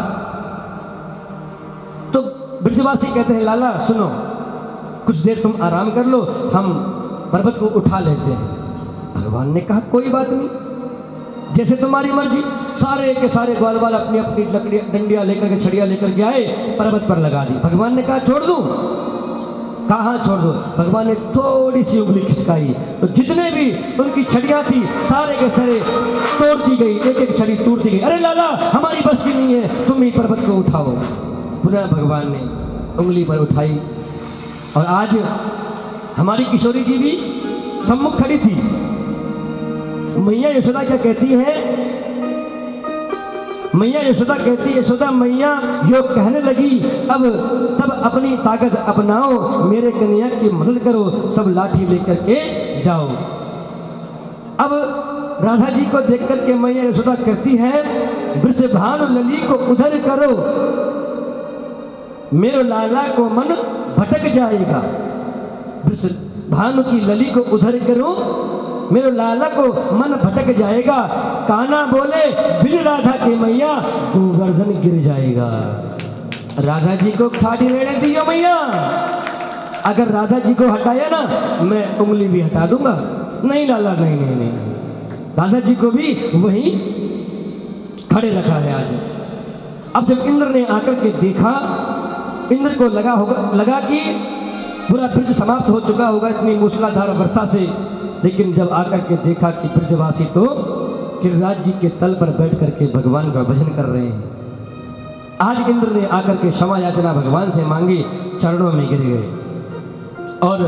तो ब्रजवासी कहते हैं लाला सुनो, कुछ देर तुम आराम कर लो, हम पर्वत को उठा लेते हैं। भगवान ने कहा कोई बात नहीं, जैसे तुम्हारी मर्जी। सारे के सारे ग्वाल बाल अपनी अपनी लकड़ी डंडियां लेकर के, छड़ियां लेकर के आए, पर्वत पर लगा दी। भगवान ने कहा छोड़ दूं, कहाँ छोड़ दो। भगवान ने थोड़ी सी उंगली खिसकाई तो जितने भी उनकी छड़ियां थी सारे के सारे तोड़ दी गई, एक एक छड़ी तोड़ दी गई। अरे लाला हमारी बस की नहीं है, तुम ही पर्वत को उठाओ। पुनः भगवान ने उंगली पर उठाई और आज हमारी किशोरी जी भी सम्मुख खड़ी थी। मैया यशोदा क्या कहती है, मैया यशोदा कहती है, यशोदा मैया यो कहने लगी, अब सब अपनी ताकत अपनाओ, मेरे कन्या की मदद करो, सब लाठी लेकर के जाओ। अब राधा जी को देख करके मैया यशोदा कहती है, वृषभानु लली को उधर करो, मेरे लाला को मन भटक जाएगा। वृषभानु की लली को उधर करो, मेरे लाला को मन भटक जाएगा। कान्हा बोले बिन राधा के मैया गोवर्धन गिर जाएगा। राधा जी को खाड़ी रहने दियो मैया, अगर राधा जी को हटाया ना मैं उंगली भी हटा दूंगा। नहीं लाला नहीं नहीं नहीं, राधा जी को भी वहीं खड़े रखा है आज। अब जब इंद्र ने आकर के देखा, इंद्र को लगा कि पूरा ब्रज समाप्त हो चुका होगा इतनी मूसलाधार वर्षा से, लेकिन जब आकर के देखा कि ब्रजवासी तो गिरिराज जी के तल पर बैठ करके भगवान का भजन कर रहे हैं। आज इंद्र ने आकर के क्षमा याचना भगवान से मांगी, चरणों में गिर गए और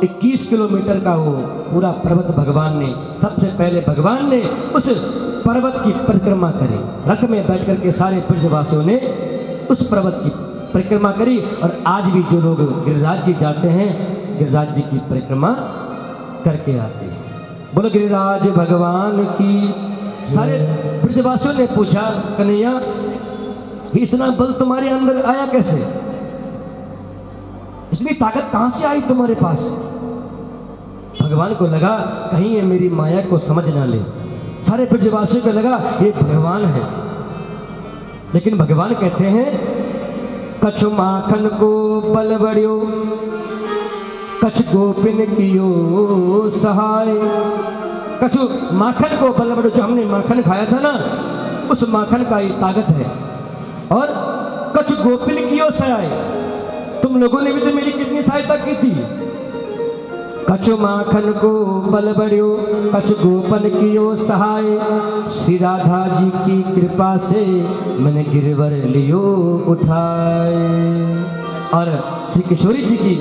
21 किलोमीटर का वो पूरा पर्वत भगवान ने, सबसे पहले भगवान ने उस पर्वत की परिक्रमा करी। रथ में बैठ करके सारे ब्रजवासियों ने उस पर्वत की परिक्रमा करी। और आज भी जो लोग गिरिराज जी जाते हैं, गिरिराज जी की परिक्रमा करके आते हैं। बोलो गिरिराज भगवान की। सारे ब्रजवासियों ने पूछा, कन्हैया इतना बल तुम्हारे अंदर आया कैसे, इतनी ताकत कहां से आई तुम्हारे पास। भगवान को लगा कहीं ये मेरी माया को समझ ना ले। सारे ब्रजवासियों को लगा ये भगवान है, लेकिन भगवान कहते हैं कछु माखन को बल बढ़ियो, कछु गोपिन कियो सहाय। कछु माखन को बल बढ़ियो, जो हमने माखन खाया था ना उस माखन का ही ताकत है। और कछु गोपिन कियो सहाय, तुम लोगों ने भी तो मेरी कितनी सहायता की थी। कछु माखन को बल बढ़ियो, कछु गोपन कियो सहाय। श्री राधा जी की कृपा से मैंने गिरवर लियो उठाए। और श्री किशोरी जी की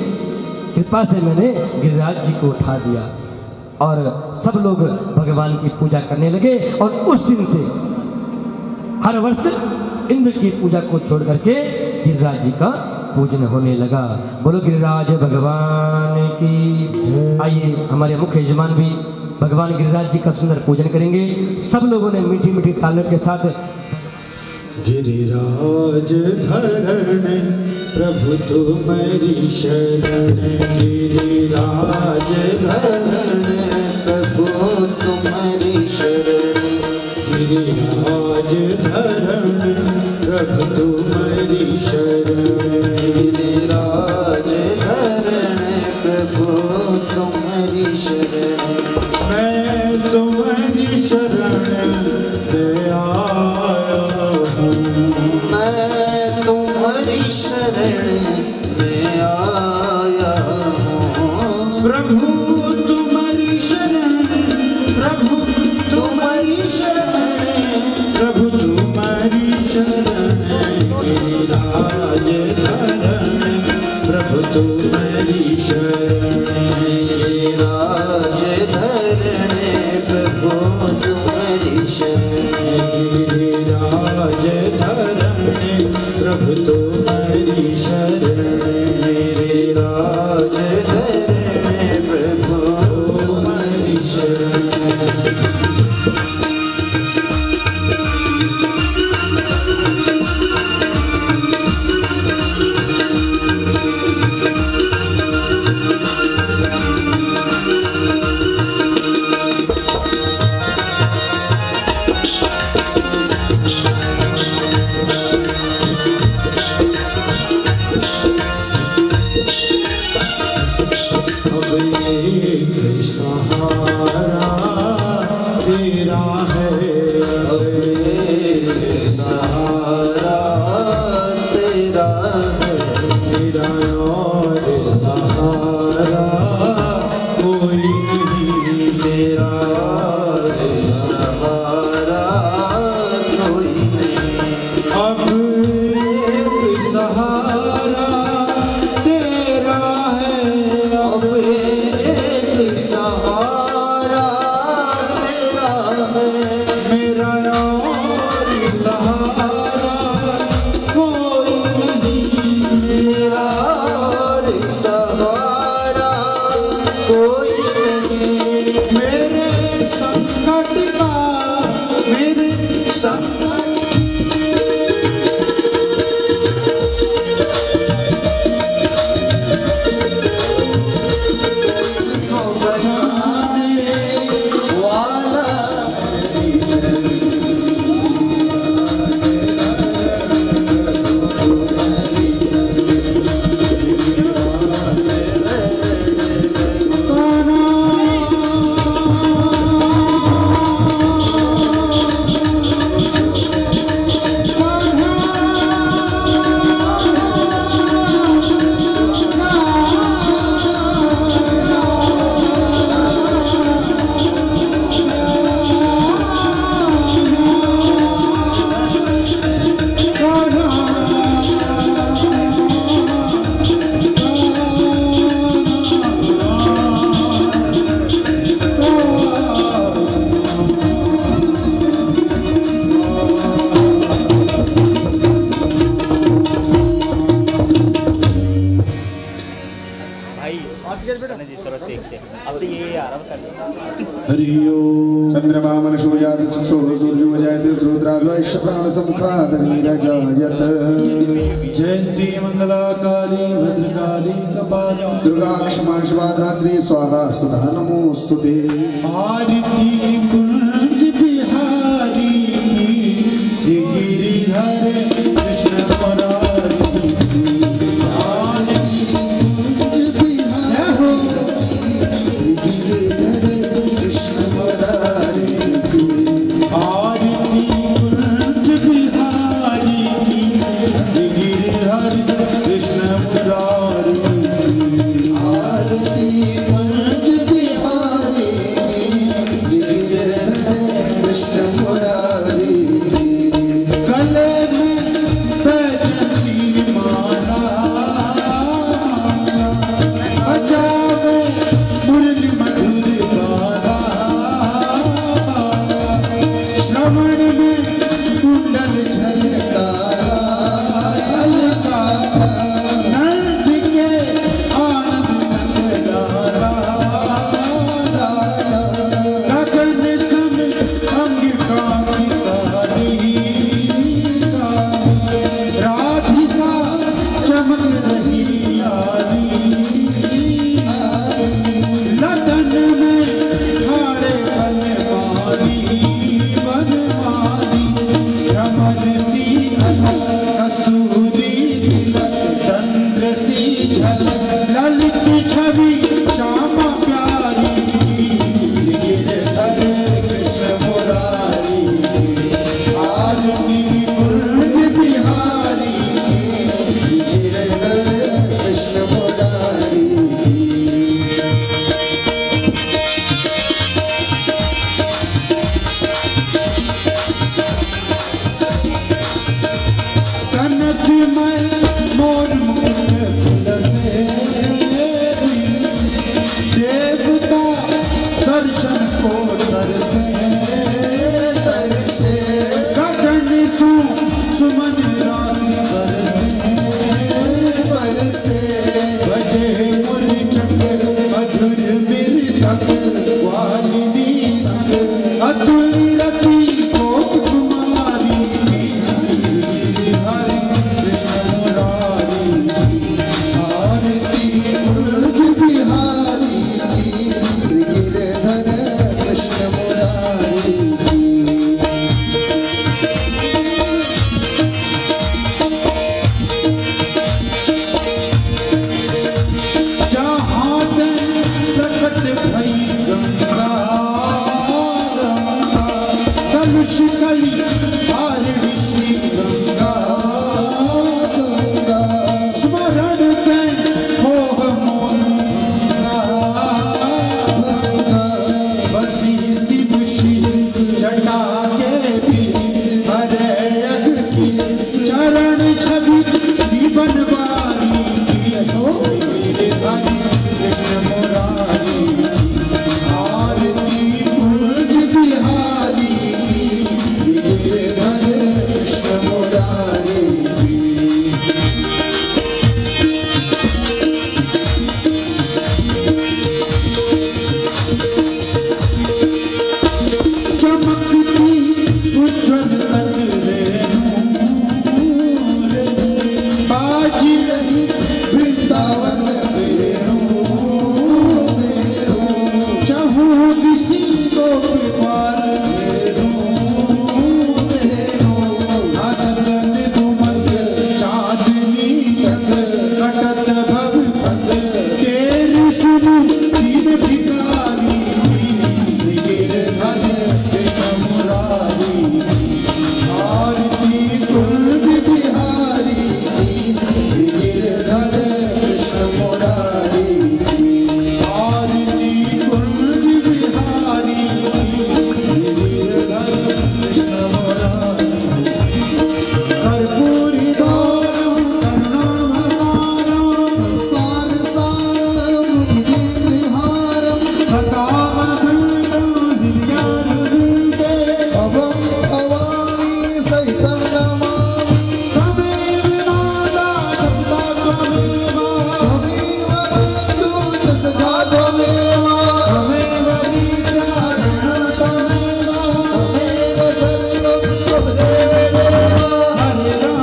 कृपा से मैंने गिरिराज जी को उठा दिया। और सब लोग भगवान की पूजा करने लगे। और उस दिन से हर वर्ष इंद्र की पूजा को छोड़ करके गिरिराज जी का पूजन होने लगा। बोलो गिरिराज भगवान की। आइए हमारे मुख्य यजमान भी भगवान गिरिराज जी का सुंदर पूजन करेंगे। सब लोगों ने मीठी मीठी तालियों के साथ। गिरिराज धरण प्रभु तुम्हारी शरण, गिरिराज धरण प्रभु तुम्हारी शरण, गिरिराज धरण प्रभु तुम्हारी शरण, गिरिराज धरण प्रभु तुम्हारी शरण। मैं तुम्हारी शरण में आया हूँ, मैं तुम्हारी शरण में आया हूँ। प्रभु तुम्हारी शरण, प्रभु तुम्हारी शरण, प्रभु तुम्हारी शरण, गिरिराज धरण सहारा तेरा मेरा और सहारा कोई नहीं, मेरा सहारा कोई नहीं। अब एक सहारा तेरा है, अब एक सहारा तेरा है, मेरा और सहारा कोई नहीं, मेरा और सहारा कोई नहीं। मेरे संकट का, मेरे संकट को बचाने वाला चंद्रमा मनुषो जात चक्षुः सूर्यो जायते रुद्राद्वैश्य प्राणसमुखादग्निरजायत। जयन्ती मंगला काली भद्रकाली कपाली दुर्गा क्षमा शिवा धात्री स्वाहा सुधा नमोस्तुते। आरती कुंज बिहारी की श्री गिरिधर कृष्ण मुरारी की। आरती कुंज बिहारी श्री गिरिधर कृष्ण मुरारी की। आरती कुंज बिहारी की श्री गिरिधर कृष्ण मुरारी की। आरती कुंज बिहारी श्री गिरिधर कृष्ण मुरारी की। गले में बैजंती माला, बजावे मुरली मधुर गाना, श्रवण में कुंडल झलकारा नंद के आनंद नंदलाला, गगन सम अंग कांति काली, राधिका चमक रही आली, लदन में ठाड़े बनवाली बनवाली। धनुष कली हारिणी श्री गंगा स्मरण तय मोह मोंगा बसी शिव शीस जटा के बीच हरे अगसी चरण छवि श्री बनवारी मेरे धन कृष्ण मुरारी आरती कुंज बिहारी की गिरधर कृष्ण मुरारी की चमकती उज्ज्वल तन बाजी रही वृंदावन चहु किसी को पार हसरत तुमक चांदनी चंद्र कटत भव पद तेरी सुनी दीन भिखारी श्री गिरधर कृष्ण मुरारी आरती कुंज बिहारी श्री गिरधर कृष्ण मुरारी आरती कुंज बिहारी श्री गिरधर कृष्ण मुरारी कर्पूरी दारम करुणावतारम संसार सारम मुनिहारम सकाम संतम हृदयारविंदे भवं भवानी सहितं नमामि त्वमेव नादा जपता त्वमेव बन्धु च सखा त्वमेव त्वमेव वीर्या धनं त्वमेव त्वमेव सर्वं त्वमेव देव हरे राम राम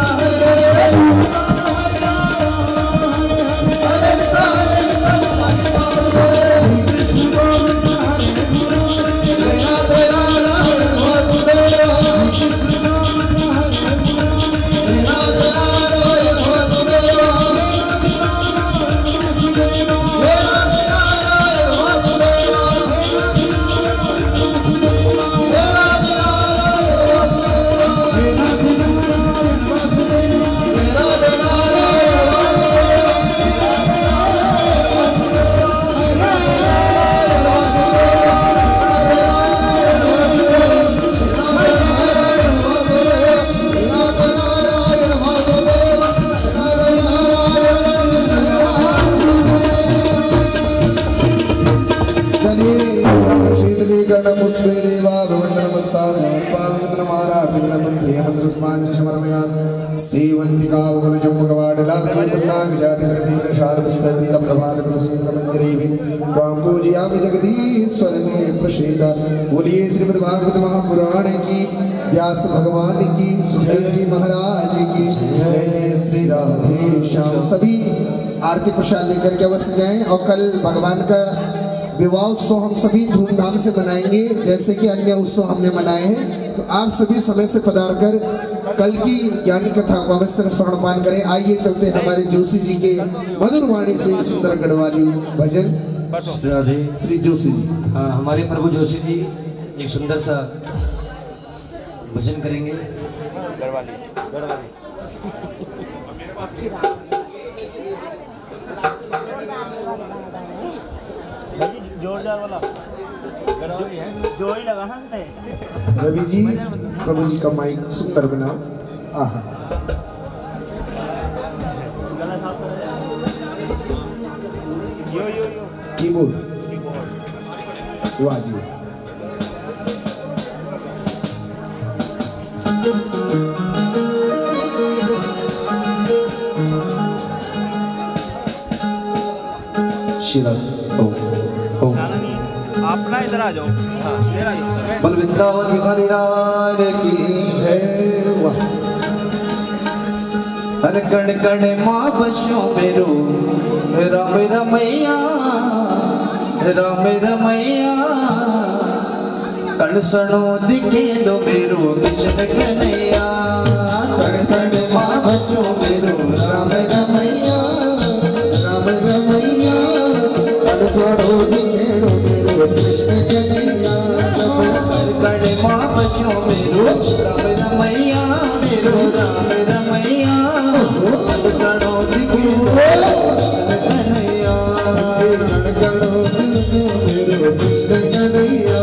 राम हरे हरे हरे कृष्ण कृष्ण हरे हरे हरे बोलिए श्रीमद् भागवत महापुराण की व्यास भगवान की सुखदेव जी महाराज की जय जय श्री राधे श्याम। सभी आरती प्रसाद लेकर के अवश्य जाएं और कल भगवान का विवाह उत्सव हम सभी धूमधाम से मनाएंगे जैसे कि अन्य उत्सव हमने मनाए हैं। तो आप सभी समय से पधार कर कल की ज्ञान कथा को अवश्य श्रवणपान करें। आइए चलते हैं हमारे जोशी जी के मधुर वाणी से एक सुंदर गढ़वाली भजन। राधे श्री जोशी जी हमारे प्रभु जोशी जी एक सुंदर सा भजन करेंगे। जोरदार वाला जो ही लगा ना रवि जी प्रभु जी का माइक सुंदर बनाओ। आहा कीबोर्ड वाह जी शिवा अपना इधर आ जाओ। हाँ इधर आ जाओ। बल वृंदावन बिहारी लाल की जय। वाह हर कण कण माँ बसो मेरो राम रमैया राम रमैया कण सणो दिखे दो मेरो कृष्ण कन्हैया कण कण माँ बसो मेरो राम रमैया कण सणो दिखे दो कन्हैया कड़े माँ बसो मेरो राम रमैया मेरो राम रमैया सड़ो दिखे कन्हैया गणगणो मेरो कृष्ण कन्हैया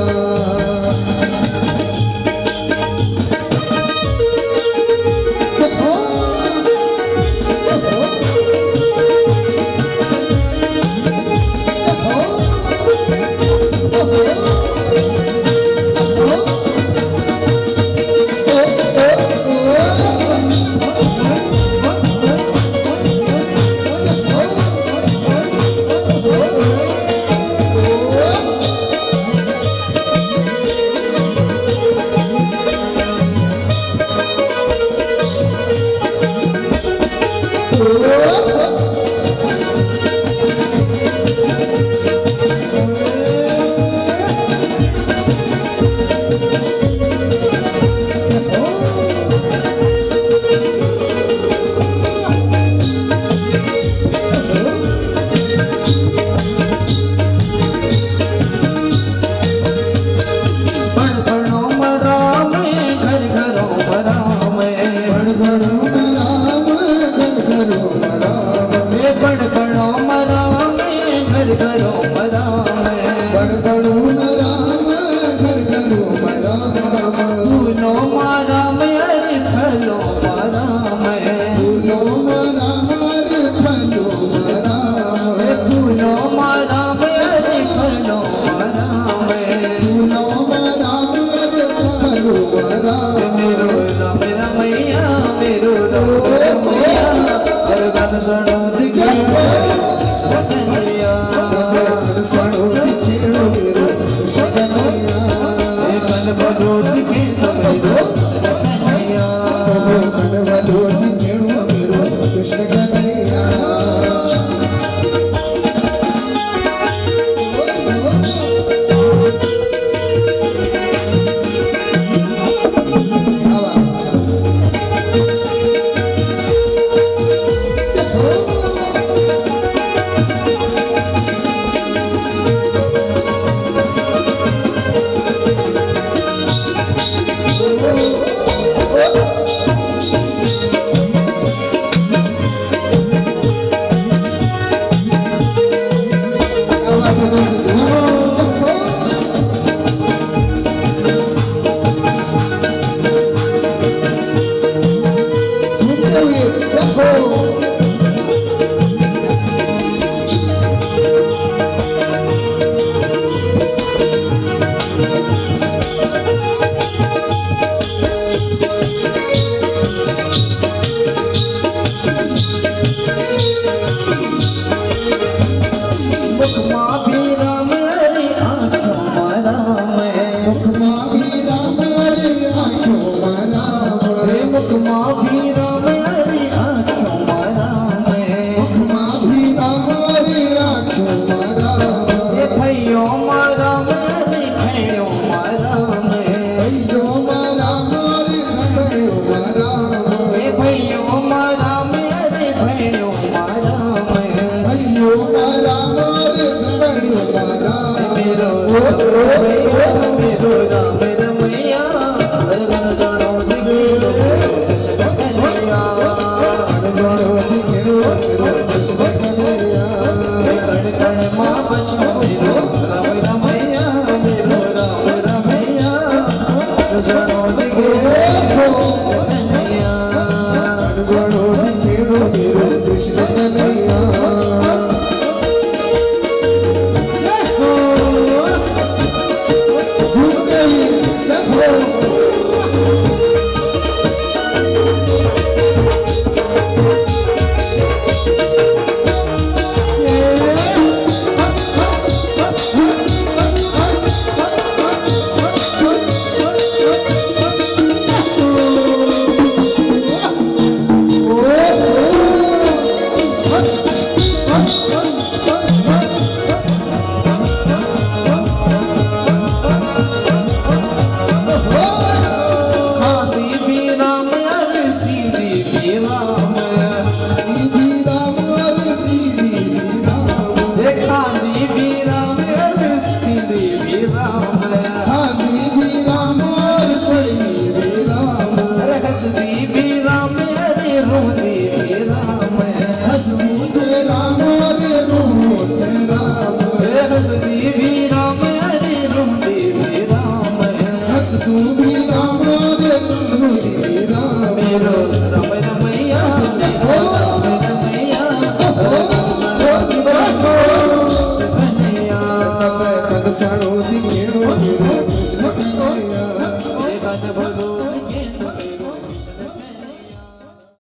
दिखेणो तेरे कृष्ण कन्हैया